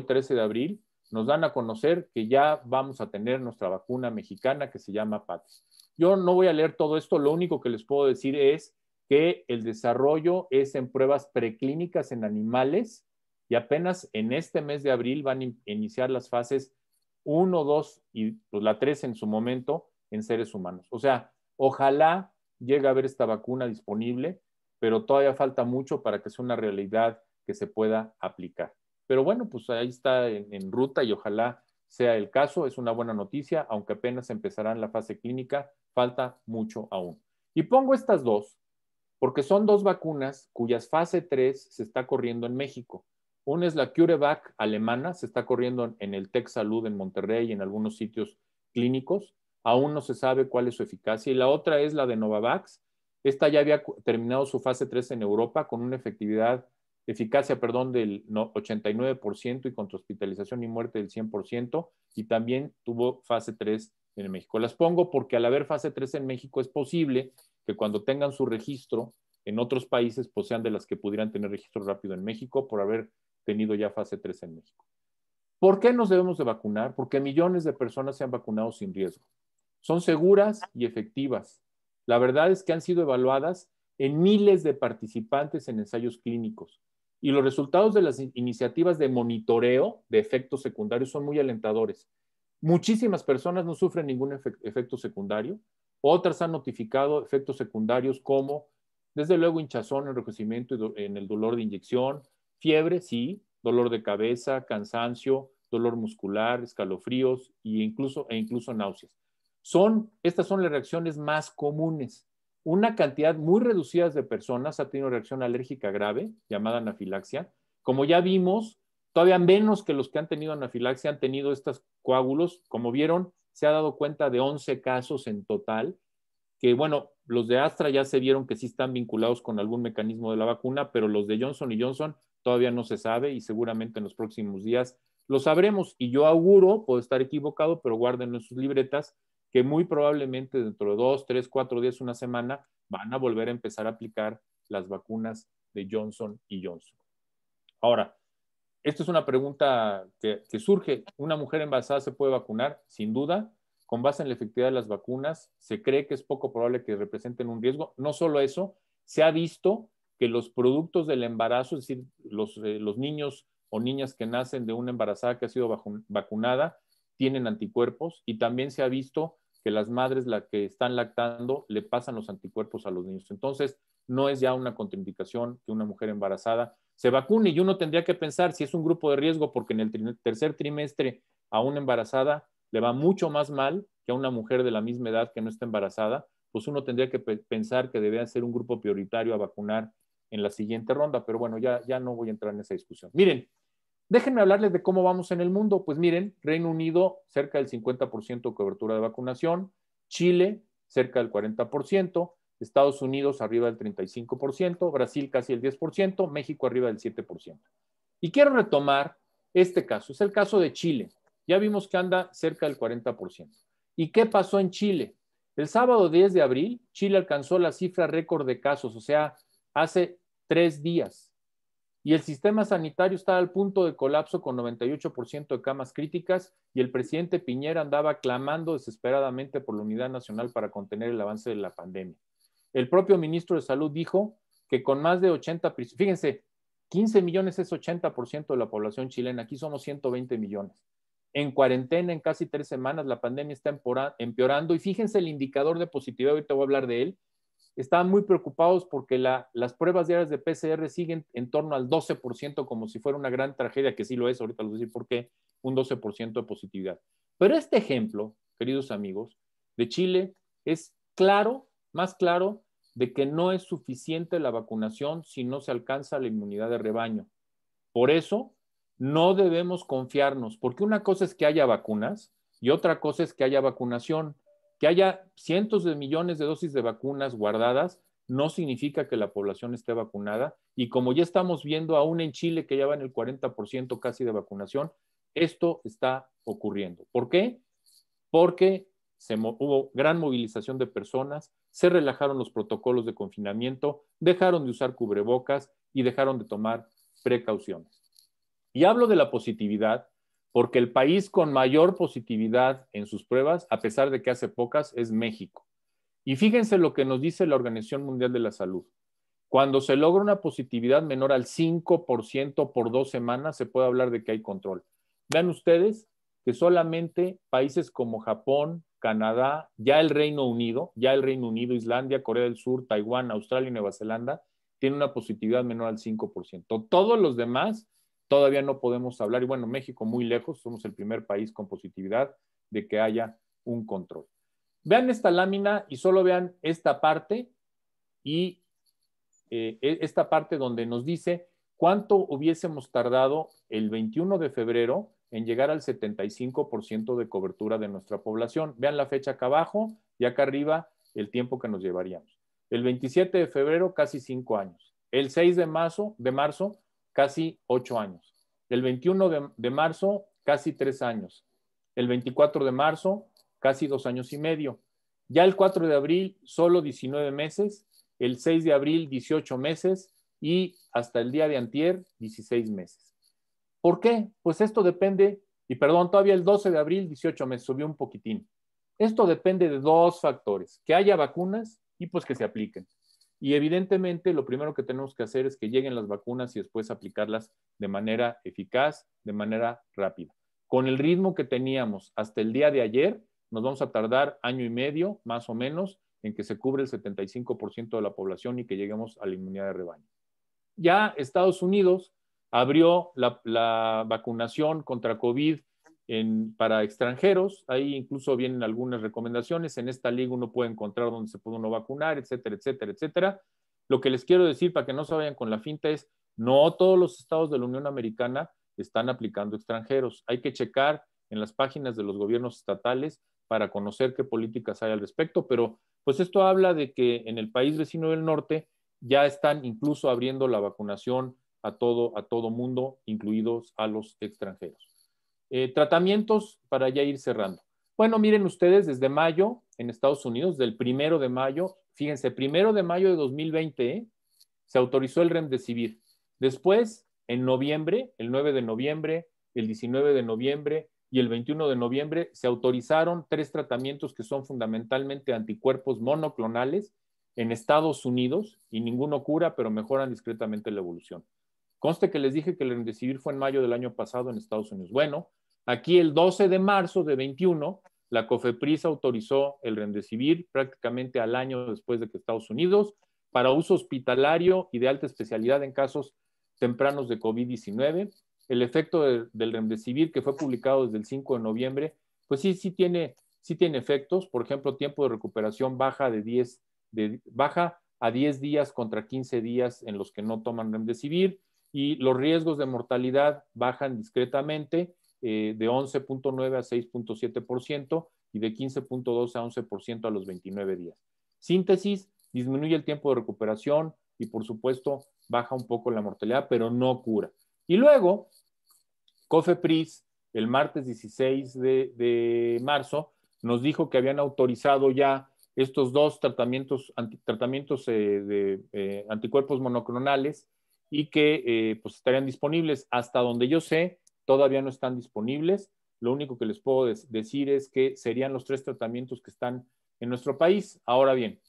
13 de abril, nos dan a conocer que ya vamos a tener nuestra vacuna mexicana que se llama PATS. Yo no voy a leer todo esto, lo único que les puedo decir es que el desarrollo es en pruebas preclínicas en animales y apenas en este mes de abril van a iniciar las fases 1, 2 y pues, la 3 en su momento en seres humanos. O sea, ojalá llegue a haber esta vacuna disponible, pero todavía falta mucho para que sea una realidad que se pueda aplicar. Pero bueno, pues ahí está en ruta y ojalá sea el caso. Es una buena noticia, aunque apenas empezará en la fase clínica, falta mucho aún. Y pongo estas dos, porque son 2 vacunas cuyas fase 3 se está corriendo en México. Una es la CureVac alemana, se está corriendo en el Tec Salud en Monterrey y en algunos sitios clínicos. Aún no se sabe cuál es su eficacia. Y la otra es la de Novavax. Esta ya había terminado su fase 3 en Europa con una eficacia del 89% y contra hospitalización y muerte del 100%, y también tuvo fase 3 en México. Las pongo porque al haber fase 3 en México es posible que cuando tengan su registro en otros países, pues sean de las que pudieran tener registro rápido en México por haber tenido ya fase 3 en México. ¿Por qué nos debemos de vacunar? Porque millones de personas se han vacunado sin riesgo. Son seguras y efectivas. La verdad es que han sido evaluadas en miles de participantes en ensayos clínicos. Y los resultados de las iniciativas de monitoreo de efectos secundarios son muy alentadores. Muchísimas personas no sufren ningún efecto secundario. Otras han notificado efectos secundarios como, desde luego, hinchazón, enrojecimiento en el dolor de inyección, fiebre, sí, dolor de cabeza, cansancio, dolor muscular, escalofríos e incluso náuseas. Estas son las reacciones más comunes. Una cantidad muy reducida de personas ha tenido reacción alérgica grave, llamada anafilaxia. Como ya vimos, todavía menos que los que han tenido anafilaxia han tenido estos coágulos. Como vieron, se ha dado cuenta de 11 casos en total, que bueno, los de Astra ya se vieron que sí están vinculados con algún mecanismo de la vacuna, pero los de Johnson & Johnson todavía no se sabe y seguramente en los próximos días lo sabremos. Y yo auguro, puedo estar equivocado, pero guárdenlo en sus libretas, que muy probablemente dentro de 2, 3, 4 días, una semana, van a volver a empezar a aplicar las vacunas de Johnson & Johnson. Ahora, esta es una pregunta que surge. ¿Una mujer embarazada se puede vacunar? Sin duda. Con base en la efectividad de las vacunas, se cree que es poco probable que representen un riesgo. No solo eso, se ha visto que los productos del embarazo, es decir, los niños o niñas que nacen de una embarazada que ha sido vacunada, tienen anticuerpos, y también se ha visto que las madres las que están lactando le pasan los anticuerpos a los niños. Entonces, no es ya una contraindicación que una mujer embarazada se vacune, y uno tendría que pensar si es un grupo de riesgo, porque en el tercer trimestre a una embarazada le va mucho más mal que a una mujer de la misma edad que no está embarazada, pues uno tendría que pensar que debe ser un grupo prioritario a vacunar en la siguiente ronda, pero bueno, ya no voy a entrar en esa discusión. Miren, déjenme hablarles de cómo vamos en el mundo. Pues miren, Reino Unido cerca del 50% de cobertura de vacunación, Chile cerca del 40%, Estados Unidos arriba del 35%, Brasil casi el 10%, México arriba del 7%. Y quiero retomar este caso, es el caso de Chile. Ya vimos que anda cerca del 40%. ¿Y qué pasó en Chile? El sábado 10 de abril, Chile alcanzó la cifra récord de casos, o sea, hace 3 días. Y el sistema sanitario estaba al punto de colapso con 98% de camas críticas, y el presidente Piñera andaba clamando desesperadamente por la unidad nacional para contener el avance de la pandemia. El propio ministro de Salud dijo que con más de 80, fíjense, 15 millones es 80% de la población chilena, aquí somos 120 millones. En cuarentena, en casi 3 semanas, la pandemia está empeorando, y fíjense el indicador de positividad, ahorita voy a hablar de él. Estaban muy preocupados porque las pruebas diarias de PCR siguen en torno al 12%, como si fuera una gran tragedia, que sí lo es, ahorita les voy a decir por qué, un 12% de positividad. Pero este ejemplo, queridos amigos, de Chile es claro, más claro, de que no es suficiente la vacunación si no se alcanza la inmunidad de rebaño. Por eso, no debemos confiarnos, porque una cosa es que haya vacunas y otra cosa es que haya vacunación. Que haya cientos de millones de dosis de vacunas guardadas no significa que la población esté vacunada, y como ya estamos viendo aún en Chile, que ya va en el 40% casi de vacunación, esto está ocurriendo. ¿Por qué? Porque hubo gran movilización de personas, se relajaron los protocolos de confinamiento, dejaron de usar cubrebocas y dejaron de tomar precauciones. Y hablo de la positividad porque el país con mayor positividad en sus pruebas, a pesar de que hace pocas, es México. Y fíjense lo que nos dice la Organización Mundial de la Salud. Cuando se logra una positividad menor al 5% por 2 semanas, se puede hablar de que hay control. Vean ustedes que solamente países como Japón, Canadá, ya el Reino Unido, Islandia, Corea del Sur, Taiwán, Australia y Nueva Zelanda, tienen una positividad menor al 5%. Todos los demás todavía no podemos hablar, y bueno, México muy lejos, somos el primer país con positividad de que haya un control. Vean esta lámina y solo vean esta parte, y esta parte donde nos dice cuánto hubiésemos tardado el 21 de febrero en llegar al 75% de cobertura de nuestra población. Vean la fecha acá abajo y acá arriba el tiempo que nos llevaríamos. El 27 de febrero, casi 5 años. El 6 de marzo, casi 8 años. El 21 de marzo, casi 3 años. El 24 de marzo, casi 2 años y medio. Ya el 4 de abril, solo 19 meses. El 6 de abril, 18 meses. Y hasta el día de antier, 16 meses. ¿Por qué? Pues esto depende, y perdón, todavía el 12 de abril, 18 meses, subió un poquitín. Esto depende de 2 factores: que haya vacunas y pues que se apliquen. Y evidentemente lo primero que tenemos que hacer es que lleguen las vacunas y después aplicarlas de manera eficaz, de manera rápida. Con el ritmo que teníamos hasta el día de ayer, nos vamos a tardar 1 año y medio, más o menos, en que se cubre el 75% de la población y que lleguemos a la inmunidad de rebaño. Ya Estados Unidos abrió la vacunación contra COVID para extranjeros. Ahí incluso vienen algunas recomendaciones. En esta liga uno puede encontrar dónde se puede uno vacunar, etcétera, etcétera, etcétera. Lo que les quiero decir para que no se vayan con la finta es: no todos los estados de la Unión Americana están aplicando extranjeros. Hay que checar en las páginas de los gobiernos estatales para conocer qué políticas hay al respecto, pero pues esto habla de que en el país vecino del norte ya están incluso abriendo la vacunación a todo mundo, incluidos a los extranjeros. Tratamientos para ya ir cerrando. Bueno, miren ustedes, desde mayo en Estados Unidos, del 1 de mayo, fíjense, 1 de mayo de 2020, se autorizó el Remdesivir. Después, en noviembre, el 9 de noviembre, el 19 de noviembre y el 21 de noviembre, se autorizaron 3 tratamientos que son fundamentalmente anticuerpos monoclonales en Estados Unidos, y ninguno cura, pero mejoran discretamente la evolución. Conste que les dije que el Remdesivir fue en mayo del año pasado en Estados Unidos. Bueno, aquí el 12 de marzo de 21 La COFEPRIS autorizó el Remdesivir prácticamente al año después de que Estados Unidos, para uso hospitalario y de alta especialidad en casos tempranos de COVID-19. El efecto del Remdesivir, que fue publicado desde el 5 de noviembre, pues sí tiene efectos. Por ejemplo, tiempo de recuperación baja a 10 días contra 15 días en los que no toman Remdesivir, y los riesgos de mortalidad bajan discretamente, de 11.9 a 6.7% y de 15.2 a 11% a los 29 días. Síntesis: disminuye el tiempo de recuperación y, por supuesto, baja un poco la mortalidad, pero no cura. Y luego, COFEPRIS, el martes 16 de marzo, nos dijo que habían autorizado ya estos dos tratamientos de anticuerpos monoclonales, y que pues estarían disponibles. Hasta donde yo sé, todavía no están disponibles. Lo único que les puedo decir es que serían los 3 tratamientos que están en nuestro país. Ahora bien,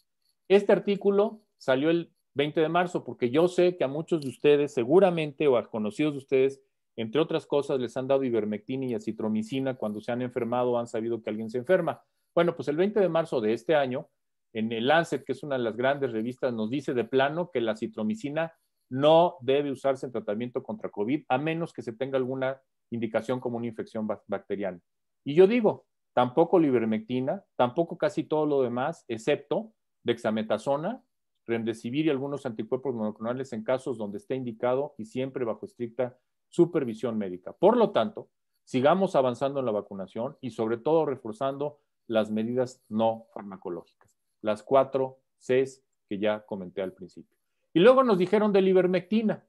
este artículo salió el 20 de marzo porque yo sé que a muchos de ustedes, seguramente, o a conocidos de ustedes, entre otras cosas, les han dado ivermectina y acitromicina cuando se han enfermado o han sabido que alguien se enferma. Bueno, pues el 20 de marzo de este año, en el Lancet, que es una de las grandes revistas, nos dice de plano que la acitromicina no debe usarse en tratamiento contra COVID, a menos que se tenga alguna indicación como una infección bacteriana. Y yo digo, tampoco la ivermectina, tampoco casi todo lo demás, excepto dexametasona, remdesivir y algunos anticuerpos monoclonales en casos donde esté indicado y siempre bajo estricta supervisión médica. Por lo tanto, sigamos avanzando en la vacunación y sobre todo reforzando las medidas no farmacológicas, las 4 Cs que ya comenté al principio. Y luego nos dijeron de la ivermectina.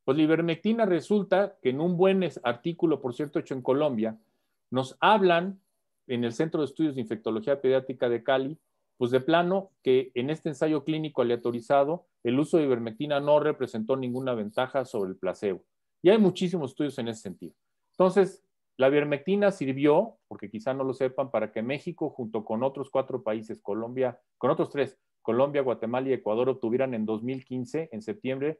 Pues la ivermectina resulta que en un buen artículo, por cierto, hecho en Colombia, nos hablan en el Centro de Estudios de Infectología Pediátrica de Cali, pues de plano que en este ensayo clínico aleatorizado el uso de ivermectina no representó ninguna ventaja sobre el placebo. Y hay muchísimos estudios en ese sentido. Entonces, la ivermectina sirvió, porque quizá no lo sepan, para que México, junto con otros 4 países, con otros 3, Colombia, Guatemala y Ecuador, obtuvieran en 2015, en septiembre,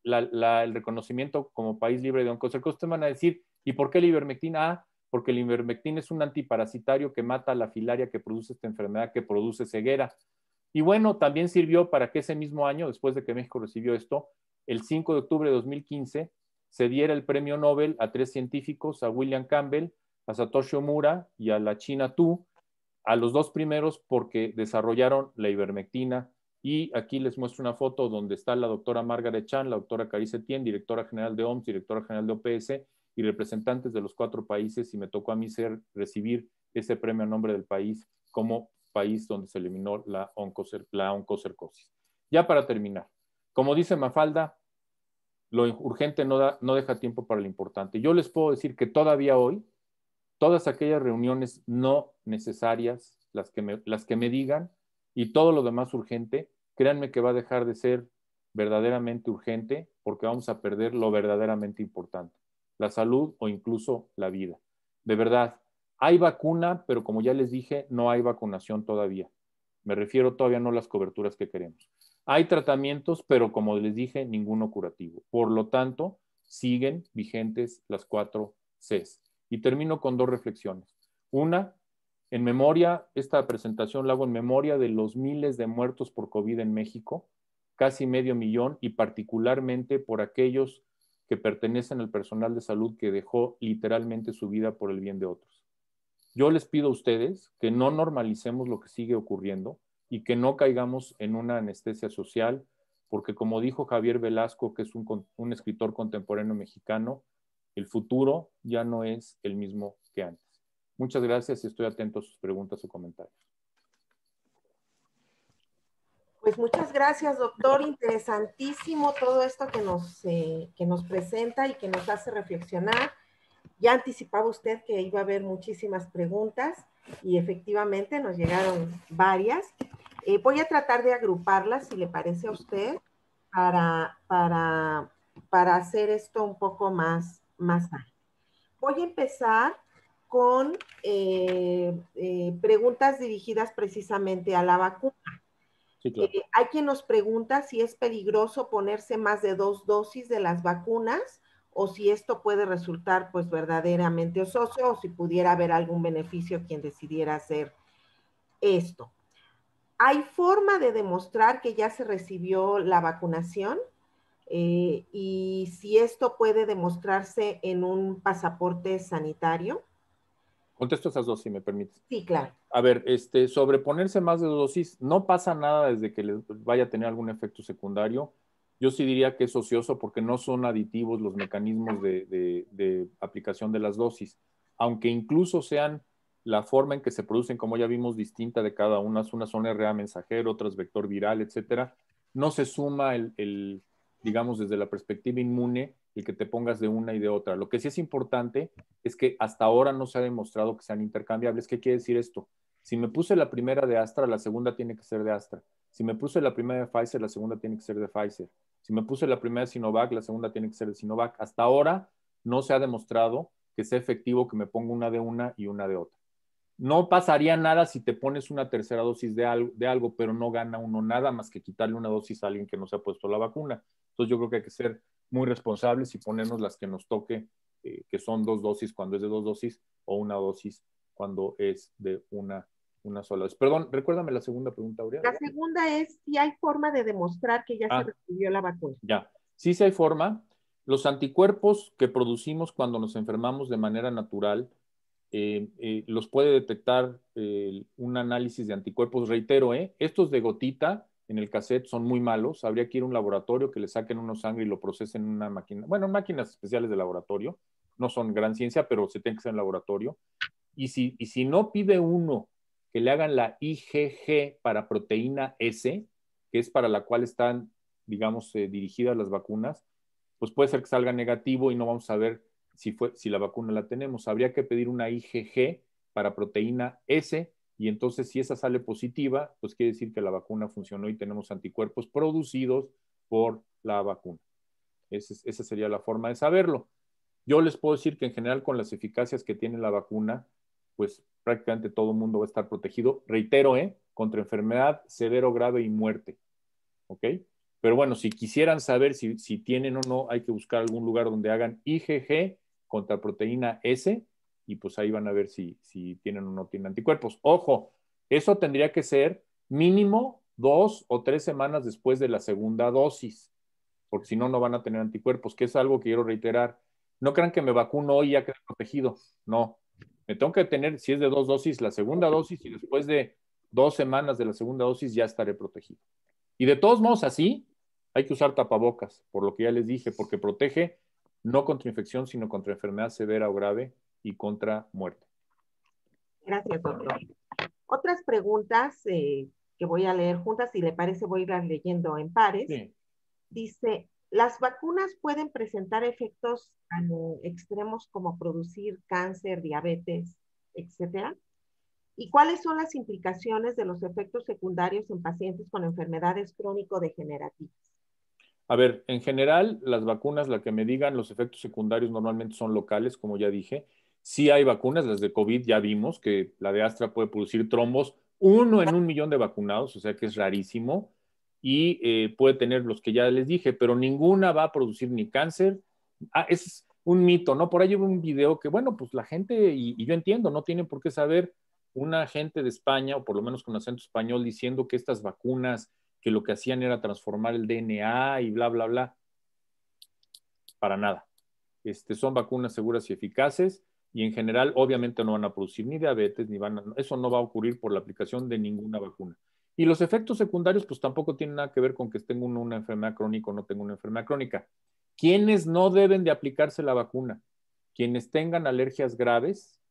el reconocimiento como país libre de oncocercosis. Ustedes van a decir, ¿y por qué la ivermectina? Ah, porque la ivermectina es un antiparasitario que mata a la filaria que produce esta enfermedad, que produce ceguera. Y bueno, también sirvió para que ese mismo año, después de que México recibió esto, el 5 de octubre de 2015, se diera el premio Nobel a 3 científicos, a William Campbell, a Satoshi Omura y a la China Tu, a los 2 primeros porque desarrollaron la ivermectina. Y aquí les muestro una foto donde está la doctora Margaret Chan, la doctora Carice Tien, directora general de OMS, directora general de OPS, y representantes de los 4 países, y me tocó a mí recibir ese premio a nombre del país como país donde se eliminó la oncocercosis. Ya para terminar, como dice Mafalda, lo urgente no deja tiempo para lo importante. Yo les puedo decir que todavía hoy, todas aquellas reuniones no necesarias, las que me digan, y todo lo demás urgente, créanme que va a dejar de ser verdaderamente urgente, porque vamos a perder lo verdaderamente importante, la salud o incluso la vida. De verdad, hay vacuna, pero como ya les dije, no hay vacunación todavía. Me refiero todavía no a las coberturas que queremos. Hay tratamientos, pero como les dije, ninguno curativo. Por lo tanto, siguen vigentes las 4 Cs. Y termino con 2 reflexiones. Una, en memoria, esta presentación la hago en memoria de los miles de muertos por COVID en México, casi 500,000, y particularmente por aquellos que pertenecen al personal de salud que dejó literalmente su vida por el bien de otros. Yo les pido a ustedes que no normalicemos lo que sigue ocurriendo y que no caigamos en una anestesia social, porque como dijo Javier Velasco, que es un escritor contemporáneo mexicano, el futuro ya no es el mismo que antes. Muchas gracias y estoy atento a sus preguntas o comentarios. Pues muchas gracias, doctor. Interesantísimo todo esto que nos presenta y que nos hace reflexionar. Ya anticipaba usted que iba a haber muchísimas preguntas y efectivamente nos llegaron varias. Voy a tratar de agruparlas, si le parece a usted, para hacer esto un poco más ágil. Voy a empezar con preguntas dirigidas precisamente a la vacuna. Sí, claro. Hay quien nos pregunta si es peligroso ponerse más de 2 dosis de las vacunas o si esto puede resultar pues verdaderamente ocioso o si pudiera haber algún beneficio quien decidiera hacer esto. ¿Hay forma de demostrar que ya se recibió la vacunación? Y si esto puede demostrarse en un pasaporte sanitario. Contesto esas dos, si me permites. Sí, claro. A ver, sobreponerse más de 2 dosis, no pasa nada desde que les vaya a tener algún efecto secundario. Yo sí diría que es ocioso porque no son aditivos los mecanismos de aplicación de las dosis, aunque incluso sean la forma en que se producen, como ya vimos, distinta de cada una. Unas son RNA mensajero, otras vector viral, etcétera. No se suma digamos, desde la perspectiva inmune, el que te pongas de una y de otra. Lo que sí es importante es que hasta ahora no se ha demostrado que sean intercambiables. ¿Qué quiere decir esto? Si me puse la primera de Astra, la segunda tiene que ser de Astra. Si me puse la primera de Pfizer, la segunda tiene que ser de Pfizer. Si me puse la primera de Sinovac, la segunda tiene que ser de Sinovac. Hasta ahora no se ha demostrado que sea efectivo que me ponga una de una y una de otra. No pasaría nada si te pones una tercera dosis de algo, pero no gana uno nada más que quitarle una dosis a alguien que no se ha puesto la vacuna. Entonces yo creo que hay que ser muy responsables y ponernos las que nos toque, que son 2 dosis cuando es de 2 dosis o una dosis cuando es de una sola dosis. Perdón, recuérdame la segunda pregunta, Aurea. La segunda es si hay forma de demostrar que ya se recibió la vacuna. Ya, sí hay forma. Los anticuerpos que producimos cuando nos enfermamos de manera natural, los puede detectar un análisis de anticuerpos. Reitero, estos de gotita en el cassette son muy malos. Habría que ir a un laboratorio que le saquen uno sangre y lo procesen en una máquina. Bueno, máquinas especiales de laboratorio. No son gran ciencia, pero se tiene que hacer en laboratorio. Y si no pide uno que le hagan la IgG para proteína S, que es para la cual están, digamos, dirigidas las vacunas, pues puede ser que salga negativo y no vamos a ver si la vacuna la tenemos. Habría que pedir una IgG para proteína S y entonces si esa sale positiva, pues quiere decir que la vacuna funcionó y tenemos anticuerpos producidos por la vacuna. Esa sería la forma de saberlo. Yo les puedo decir que en general con las eficacias que tiene la vacuna, pues prácticamente todo el mundo va a estar protegido. Reitero, contra enfermedad severo, grave y muerte. ¿Ok? Pero bueno, si quisieran saber si tienen o no, hay que buscar algún lugar donde hagan IgG contra proteína S y pues ahí van a ver si tienen o no tienen anticuerpos. Ojo, eso tendría que ser mínimo 2 o 3 semanas después de la segunda dosis, porque si no, no van a tener anticuerpos, que es algo que quiero reiterar. No crean que me vacuno hoy y ya quedé protegido. No, me tengo que tener, si es de 2 dosis, la segunda dosis y después de 2 semanas de la segunda dosis ya estaré protegido. Y de todos modos, así hay que usar tapabocas, por lo que ya les dije, porque protege no contra infección, sino contra enfermedad severa o grave y contra muerte. Gracias, doctor. Otras preguntas que voy a leer juntas, si le parece voy a ir leyendo en pares. Sí. Dice, ¿las vacunas pueden presentar efectos tan extremos como producir cáncer, diabetes, etcétera? ¿Y cuáles son las implicaciones de los efectos secundarios en pacientes con enfermedades crónico-degenerativas? A ver, en general, las vacunas, la que me digan, los efectos secundarios normalmente son locales, como ya dije. Sí hay vacunas, las de COVID ya vimos que la de Astra puede producir trombos, 1 en 1.000.000 de vacunados, o sea que es rarísimo, y puede tener los que ya les dije, pero ninguna va a producir ni cáncer. Es un mito, ¿no? Por ahí hubo un video que, bueno, pues la gente, y yo entiendo, no tienen por qué saber, una gente de España, o por lo menos con acento español, diciendo que estas vacunas que lo que hacían era transformar el DNA y bla, bla, bla. Para nada. Son vacunas seguras y eficaces y en general obviamente no van a producir ni diabetes, eso no va a ocurrir por la aplicación de ninguna vacuna. Y los efectos secundarios pues tampoco tienen nada que ver con que tenga una enfermedad crónica o no tenga una enfermedad crónica. ¿Quiénes no deben de aplicarse la vacuna? Quienes tengan alergias graves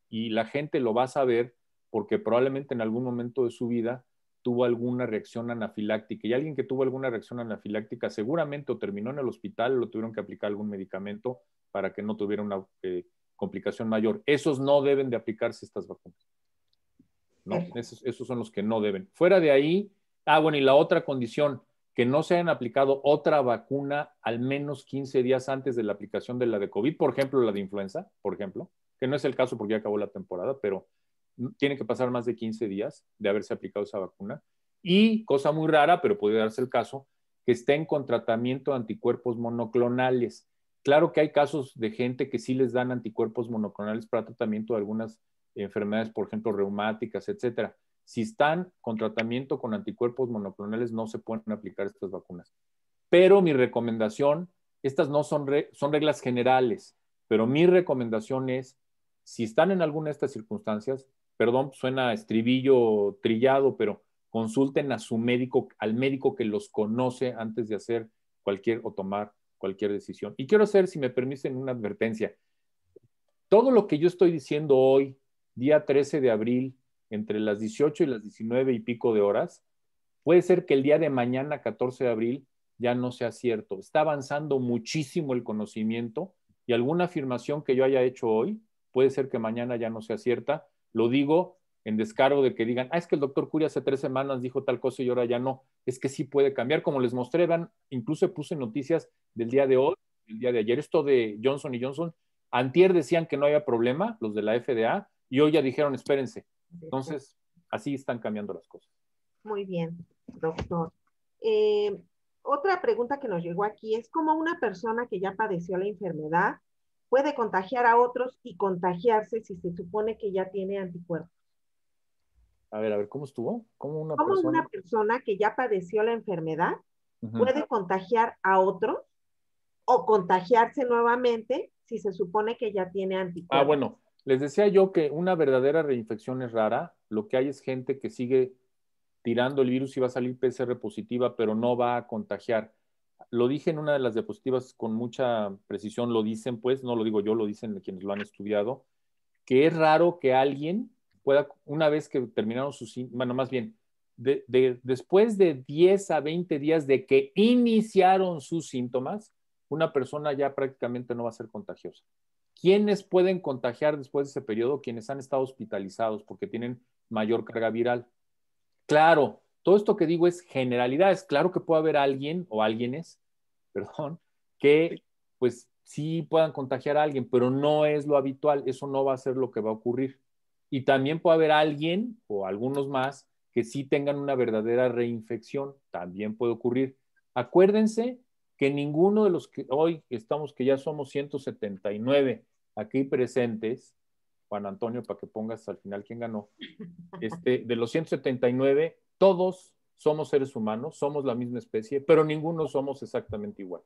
y la gente lo va a saber porque probablemente en algún momento de su vida tuvo alguna reacción anafiláctica y alguien que tuvo alguna reacción anafiláctica seguramente o terminó en el hospital o lo tuvieron que aplicar algún medicamento para que no tuviera una complicación mayor. Esos no deben de aplicarse estas vacunas. ¿No? Esos son los que no deben. Fuera de ahí, bueno, y la otra condición, que no se hayan aplicado otra vacuna al menos 15 días antes de la aplicación de la de COVID, por ejemplo, la de influenza, por ejemplo, que no es el caso porque ya acabó la temporada, pero tiene que pasar más de 15 días de haberse aplicado esa vacuna. Y, cosa muy rara, pero puede darse el caso, que estén con tratamiento de anticuerpos monoclonales. Claro que hay casos de gente que sí les dan anticuerpos monoclonales para tratamiento de algunas enfermedades, por ejemplo, reumáticas, etcétera. Si están con tratamiento con anticuerpos monoclonales, no se pueden aplicar estas vacunas. Pero mi recomendación, estas no son, son reglas generales, pero mi recomendación es, si están en alguna de estas circunstancias, perdón, suena estribillo trillado, pero consulten a su médico, al médico que los conoce antes de hacer cualquier o tomar cualquier decisión. Y quiero hacer, si me permiten, una advertencia. Todo lo que yo estoy diciendo hoy, día 13 de abril, entre las 18 y las 19 y pico de horas, puede ser que el día de mañana, 14 de abril, ya no sea cierto. Está avanzando muchísimo el conocimiento y alguna afirmación que yo haya hecho hoy puede ser que mañana ya no sea cierta. Lo digo en descargo de que digan, es que el doctor Curia hace 3 semanas dijo tal cosa y ahora ya no. Es que sí puede cambiar. Como les mostré, incluso puse noticias del día de hoy, del día de ayer. Esto de Johnson & Johnson, antier decían que no había problema, los de la FDA, y hoy ya dijeron, espérense. Entonces, así están cambiando las cosas. Muy bien, doctor. Otra pregunta que nos llegó aquí es cómo una persona que ya padeció la enfermedad puede contagiar a otros y contagiarse si se supone que ya tiene anticuerpos. A ver, ¿cómo estuvo? ¿Cómo una persona que ya padeció la enfermedad puede contagiar a otros o contagiarse nuevamente si se supone que ya tiene anticuerpos? Bueno, les decía yo que una verdadera reinfección es rara. Lo que hay es gente que sigue tirando el virus y va a salir PCR positiva, pero no va a contagiar. Lo dije en una de las diapositivas con mucha precisión, lo dicen pues, no lo digo yo, lo dicen quienes lo han estudiado, que es raro que alguien pueda, una vez que terminaron sus, bueno, más bien, después de 10 a 20 días de que iniciaron sus síntomas, una persona ya prácticamente no va a ser contagiosa. ¿Quiénes pueden contagiar después de ese periodo? Quienes han estado hospitalizados porque tienen mayor carga viral. Claro, todo esto que digo es generalidades. Claro que puede haber alguien o alguienes, perdón, que pues sí puedan contagiar a alguien, pero no es lo habitual. Eso no va a ser lo que va a ocurrir. Y también puede haber alguien o algunos más que sí tengan una verdadera reinfección. También puede ocurrir. Acuérdense que ninguno de los que hoy estamos, que ya somos 179 aquí presentes, Juan Antonio, para que pongas al final quién ganó, de los 179, todos somos seres humanos, somos la misma especie, pero ninguno somos exactamente igual.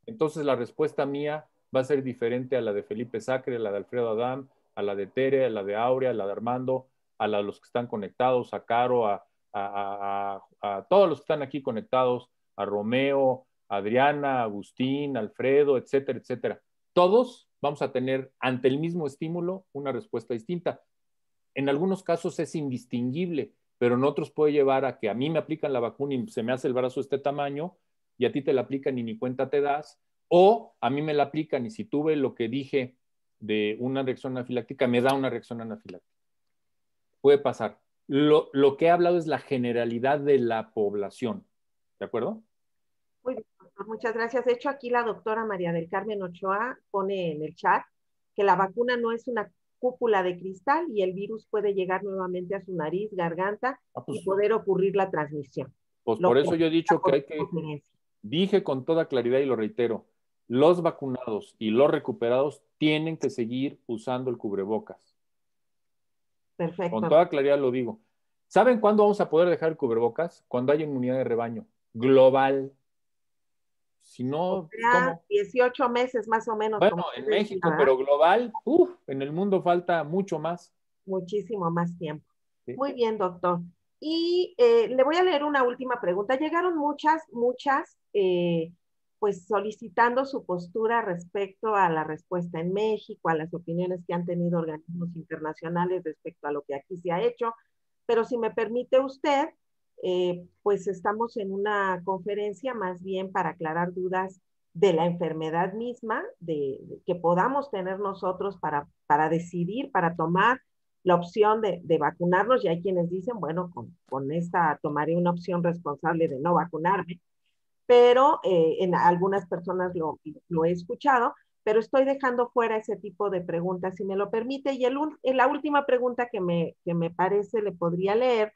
Entonces la respuesta mía va a ser diferente a la de Felipe Sacre, a la de Alfredo Adam, a la de Tere, a la de Aurea, a la de Armando, a la de los que están conectados, a Caro, a todos los que están aquí conectados, a Romeo, a Adriana, a Agustín, a Alfredo, etcétera, etcétera. Todos vamos a tener ante el mismo estímulo una respuesta distinta. En algunos casos es indistinguible, pero en otros puede llevar a que a mí me aplican la vacuna y se me hace el brazo este tamaño y a ti te la aplican y ni cuenta te das, o a mí me la aplican y si tuve lo que dije de una reacción anafiláctica, me da una reacción anafiláctica. Puede pasar. Lo que he hablado es la generalidad de la población. ¿De acuerdo? Muy bien, doctor, muchas gracias. De hecho, aquí la doctora María del Carmen Ochoa pone en el chat que la vacuna no es una cúpula de cristal y el virus puede llegar nuevamente a su nariz, garganta y poder ocurrir la transmisión. Pues por eso yo he dicho que hay que, dije con toda claridad y lo reitero, los vacunados y los recuperados tienen que seguir usando el cubrebocas. Perfecto. Con toda claridad lo digo. ¿Saben cuándo vamos a poder dejar el cubrebocas? Cuando haya inmunidad de rebaño global. Si no, o sea, ¿cómo? 18 meses más o menos. Bueno, en México, pero global, en el mundo falta mucho más. Muchísimo más tiempo. Sí. Muy bien, doctor. Y le voy a leer una última pregunta. Llegaron muchas, pues solicitando su postura respecto a la respuesta en México, a las opiniones que han tenido organismos internacionales respecto a lo que aquí se ha hecho. Pero si me permite usted, pues estamos en una conferencia más bien para aclarar dudas de la enfermedad misma, de que podamos tener nosotros para decidir, para tomar la opción de vacunarnos. Y hay quienes dicen, bueno, con esta tomaré una opción responsable de no vacunarme, pero en algunas personas lo he escuchado, pero estoy dejando fuera ese tipo de preguntas, si me lo permite. Y la última pregunta que me parece le podría leer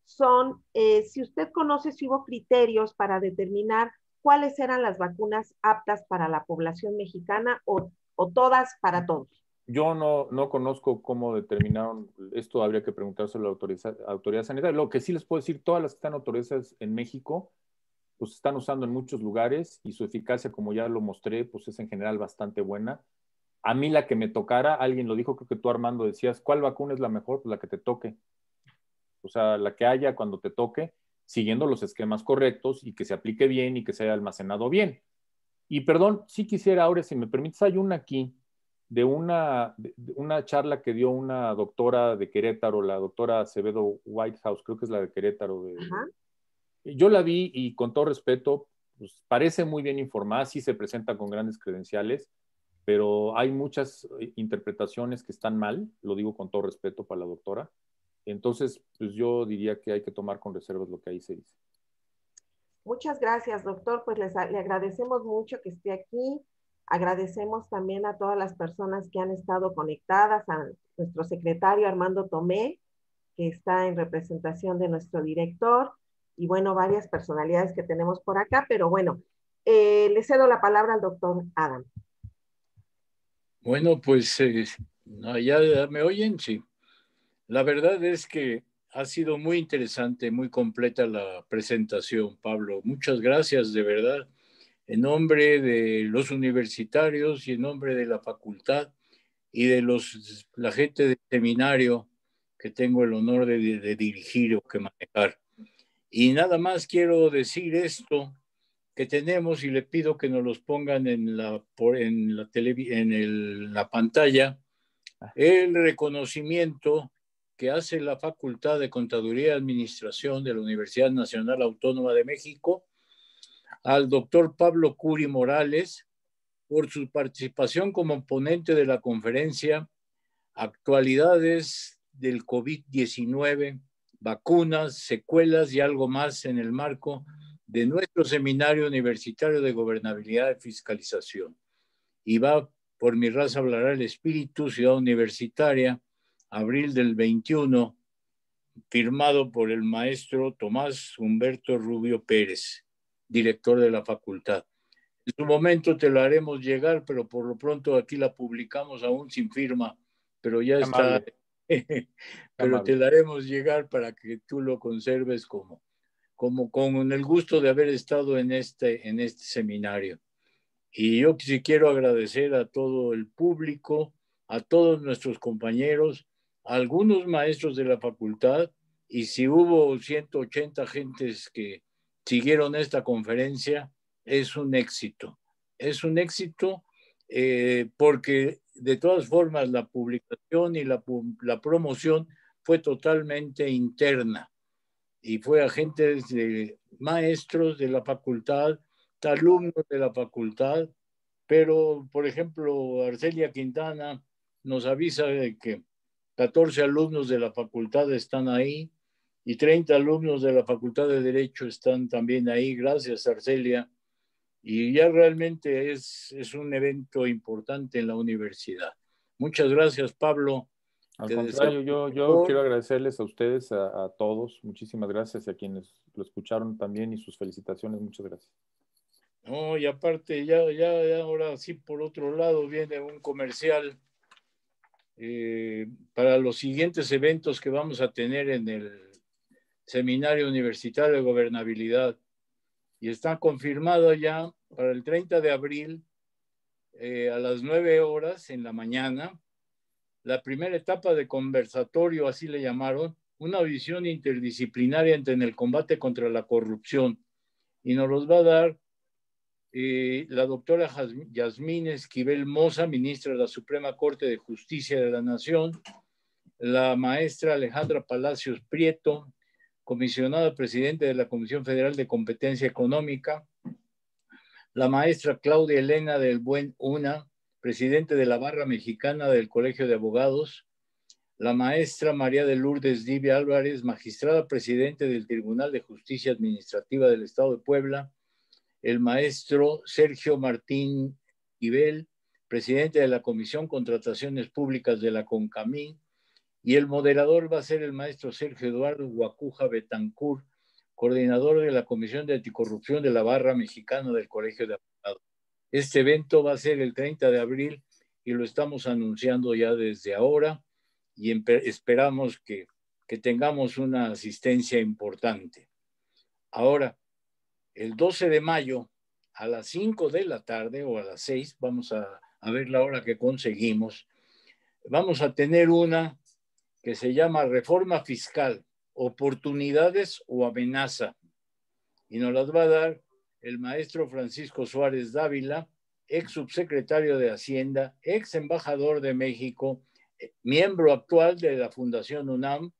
son, si usted conoce si hubo criterios para determinar cuáles eran las vacunas aptas para la población mexicana o todas para todos. Yo no conozco cómo determinaron, esto habría que preguntárselo a la autoridad sanitaria. Lo que sí les puedo decir, todas las que están autorizadas en México, pues se están usando en muchos lugares y su eficacia, como ya lo mostré, pues es en general bastante buena. A mí la que me tocara, alguien lo dijo, creo que tú, Armando, decías, ¿cuál vacuna es la mejor? Pues la que te toque. O sea, la que haya cuando te toque, siguiendo los esquemas correctos y que se aplique bien y que se haya almacenado bien. Y perdón, sí quisiera ahora, si me permites, hay una aquí de una charla que dio una doctora de Querétaro, la doctora Acevedo Whitehouse, creo que es la de Querétaro. Yo la vi y con todo respeto, pues parece muy bien informada, sí se presenta con grandes credenciales, pero hay muchas interpretaciones que están mal, lo digo con todo respeto para la doctora. Entonces, pues yo diría que hay que tomar con reservas lo que ahí se dice. Muchas gracias, doctor. Pues le agradecemos mucho que esté aquí. Agradecemos también a todas las personas que han estado conectadas, a nuestro secretario Armando Tomé, que está en representación de nuestro director, y bueno, varias personalidades que tenemos por acá, pero bueno, le cedo la palabra al doctor Adam. Bueno, pues ya me oyen, sí. La verdad es que ha sido muy interesante, muy completa la presentación, Pablo. Muchas gracias, de verdad, en nombre de los universitarios y en nombre de la facultad y de la gente del seminario que tengo el honor de dirigir o que manejar. Y nada más quiero decir esto que tenemos y le pido que nos los pongan en la pantalla, el reconocimiento que hace la Facultad de Contaduría y Administración de la Universidad Nacional Autónoma de México al doctor Pablo Curi Morales por su participación como ponente de la conferencia Actualidades del COVID-19, vacunas, secuelas y algo más en el marco de nuestro Seminario Universitario de Gobernabilidad y Fiscalización. Y va por mi raza hablará el espíritu, Ciudad Universitaria, abril del 21, firmado por el maestro Tomás Humberto Rubio Pérez, director de la facultad. En su momento te lo haremos llegar, pero por lo pronto aquí la publicamos aún sin firma, pero ya está, pero te la haremos llegar para que tú lo conserves como con el gusto de haber estado en este seminario. Y yo sí quiero agradecer a todo el público, a todos nuestros compañeros, a algunos maestros de la facultad, y si hubo 180 gentes que siguieron esta conferencia, es un éxito. Es un éxito porque de todas formas la publicación y la promoción fue totalmente interna y fue a gentes de maestros de la facultad, alumnos de la facultad, pero por ejemplo Arcelia Quintana nos avisa de que 14 alumnos de la facultad están ahí y 30 alumnos de la Facultad de Derecho están también ahí. Gracias, Arcelia. Y ya realmente es un evento importante en la universidad. Muchas gracias, Pablo. Al contrario, yo quiero agradecerles a ustedes, a todos. Muchísimas gracias, a quienes lo escucharon también, y sus felicitaciones. Muchas gracias. No, y aparte, ya ahora sí, por otro lado, viene un comercial para los siguientes eventos que vamos a tener en el Seminario Universitario de Gobernabilidad. Y está confirmado ya para el 30 de abril a las 9 horas en la mañana, la primera etapa de conversatorio, así le llamaron, una visión interdisciplinaria en el combate contra la corrupción. Y nos los va a dar la doctora Yasmín Esquivel Moza, ministra de la Suprema Corte de Justicia de la Nación, la maestra Alejandra Palacios Prieto, comisionada presidente de la Comisión Federal de Competencia Económica, la maestra Claudia Elena del Buen Una, presidente de la Barra Mexicana del Colegio de Abogados, la maestra María de Lourdes Divia Álvarez, magistrada presidente del Tribunal de Justicia Administrativa del Estado de Puebla, el maestro Sergio Martín Ibel, presidente de la Comisión Contrataciones Públicas de la CONCAMIN, y el moderador va a ser el maestro Sergio Eduardo Guacuja Betancur, coordinador de la Comisión de Anticorrupción de la Barra Mexicana del Colegio de Abogados. Este evento va a ser el 30 de abril y lo estamos anunciando ya desde ahora y esperamos que tengamos una asistencia importante. Ahora, el 12 de mayo a las 5 de la tarde o a las 6, vamos a ver la hora que conseguimos, vamos a tener una que se llama Reforma Fiscal, Oportunidades o Amenaza. Y nos las va a dar el maestro Francisco Suárez Dávila, ex subsecretario de Hacienda, ex embajador de México, miembro actual de la Fundación UNAM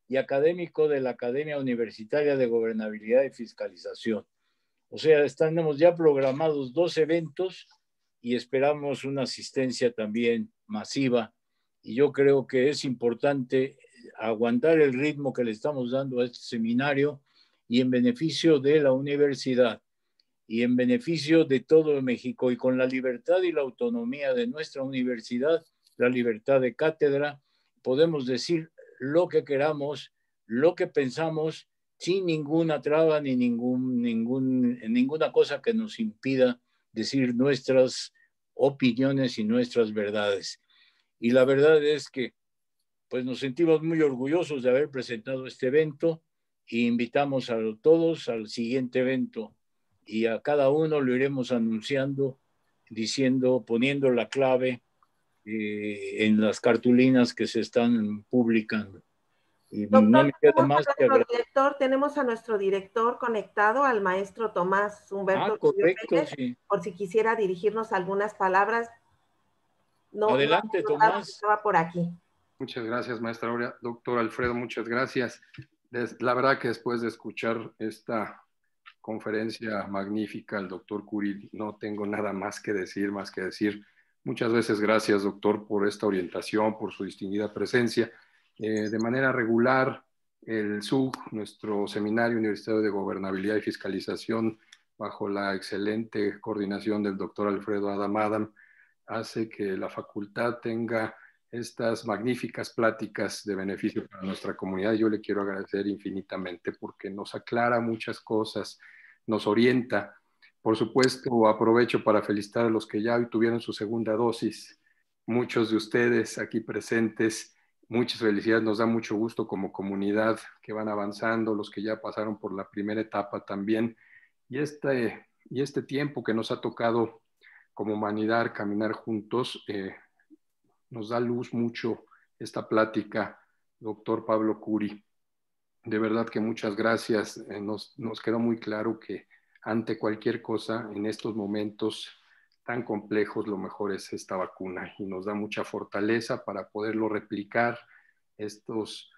y académico de la Academia Universitaria de Gobernabilidad y Fiscalización. O sea, tenemos ya programados 2 eventos y esperamos una asistencia también masiva. Y yo creo que es importante aguantar el ritmo que le estamos dando a este seminario y en beneficio de la universidad y en beneficio de todo México y con la libertad y la autonomía de nuestra universidad, la libertad de cátedra, podemos decir lo que queramos, lo que pensamos, sin ninguna traba ni ninguna cosa que nos impida decir nuestras opiniones y nuestras verdades. Y la verdad es que pues nos sentimos muy orgullosos de haber presentado este evento e invitamos a todos al siguiente evento y a cada uno lo iremos anunciando, diciendo, poniendo la clave en las cartulinas que se están publicando. Y Doctor, no me queda más que tenemos a nuestro director conectado, al maestro Tomás Humberto correcto, Pérez, sí. por si quisiera dirigirnos algunas palabras. Adelante, Tomás. Estaba por aquí. Muchas gracias, maestra Aurea. Doctor Alfredo, muchas gracias. La verdad que después de escuchar esta conferencia magnífica, el doctor Curi, no tengo nada más que decir muchas veces gracias, doctor, por esta orientación, por su distinguida presencia. De manera regular, el SUG, nuestro Seminario Universitario de Gobernabilidad y Fiscalización, bajo la excelente coordinación del doctor Alfredo Adam, hace que la facultad tenga estas magníficas pláticas de beneficio para nuestra comunidad. Yo le quiero agradecer infinitamente porque nos aclara muchas cosas, nos orienta. Por supuesto, aprovecho para felicitar a los que ya tuvieron su segunda dosis. Muchos de ustedes aquí presentes, muchas felicidades, nos da mucho gusto como comunidad que van avanzando, los que ya pasaron por la primera etapa también. Y este tiempo que nos ha tocado como humanidad caminar juntos, nos da luz mucho esta plática, doctor Pablo Curi. De verdad que muchas gracias. Nos quedó muy claro que ante cualquier cosa, en estos momentos tan complejos, lo mejor es esta vacuna y nos da mucha fortaleza para poderlo replicar, estos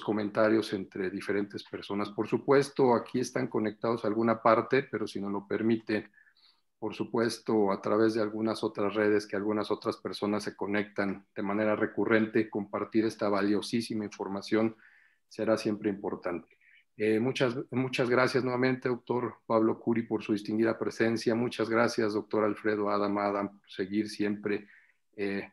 comentarios entre diferentes personas. Por supuesto, aquí están conectados a alguna parte, pero si nos lo permite, por supuesto, a través de algunas otras redes que algunas otras personas se conectan de manera recurrente, compartir esta valiosísima información será siempre importante. Muchas gracias nuevamente, doctor Pablo Curi, por su distinguida presencia. Muchas gracias, doctor Alfredo Adam, por seguir siempre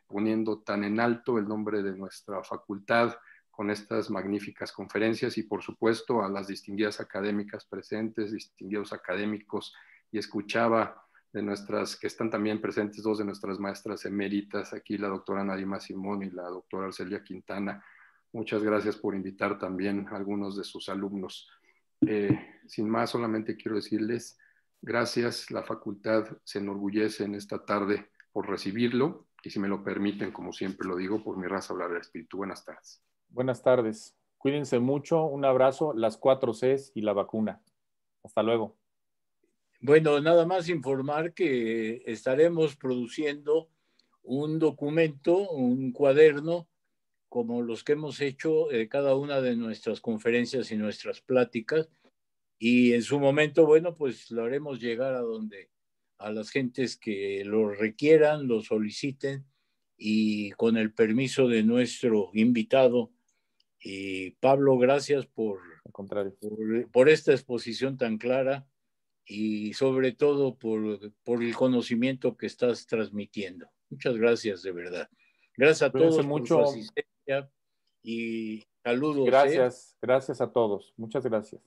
poniendo tan en alto el nombre de nuestra facultad con estas magníficas conferencias y, por supuesto, a las distinguidas académicas presentes, distinguidos académicos, y escuchaba de nuestras, que están también presentes, 2 de nuestras maestras eméritas, aquí la doctora Nadima Simón y la doctora Arcelia Quintana. Muchas gracias por invitar también a algunos de sus alumnos. Sin más, solamente quiero decirles gracias. La facultad se enorgullece en esta tarde por recibirlo y, si me lo permiten, como siempre lo digo, por mi raza hablar del espíritu. Buenas tardes. Buenas tardes. Cuídense mucho. Un abrazo. Las 4 Cs y la vacuna. Hasta luego. Bueno, nada más informar que estaremos produciendo un documento, un cuaderno, como los que hemos hecho cada una de nuestras conferencias y nuestras pláticas, y en su momento, bueno, pues lo haremos llegar a las gentes que lo requieran, lo soliciten, y con el permiso de nuestro invitado. Y Pablo, gracias por esta exposición tan clara y sobre todo por el conocimiento que estás transmitiendo. Muchas gracias, de verdad. Gracias a todos por su asistencia y saludos. Gracias a todos. Muchas gracias.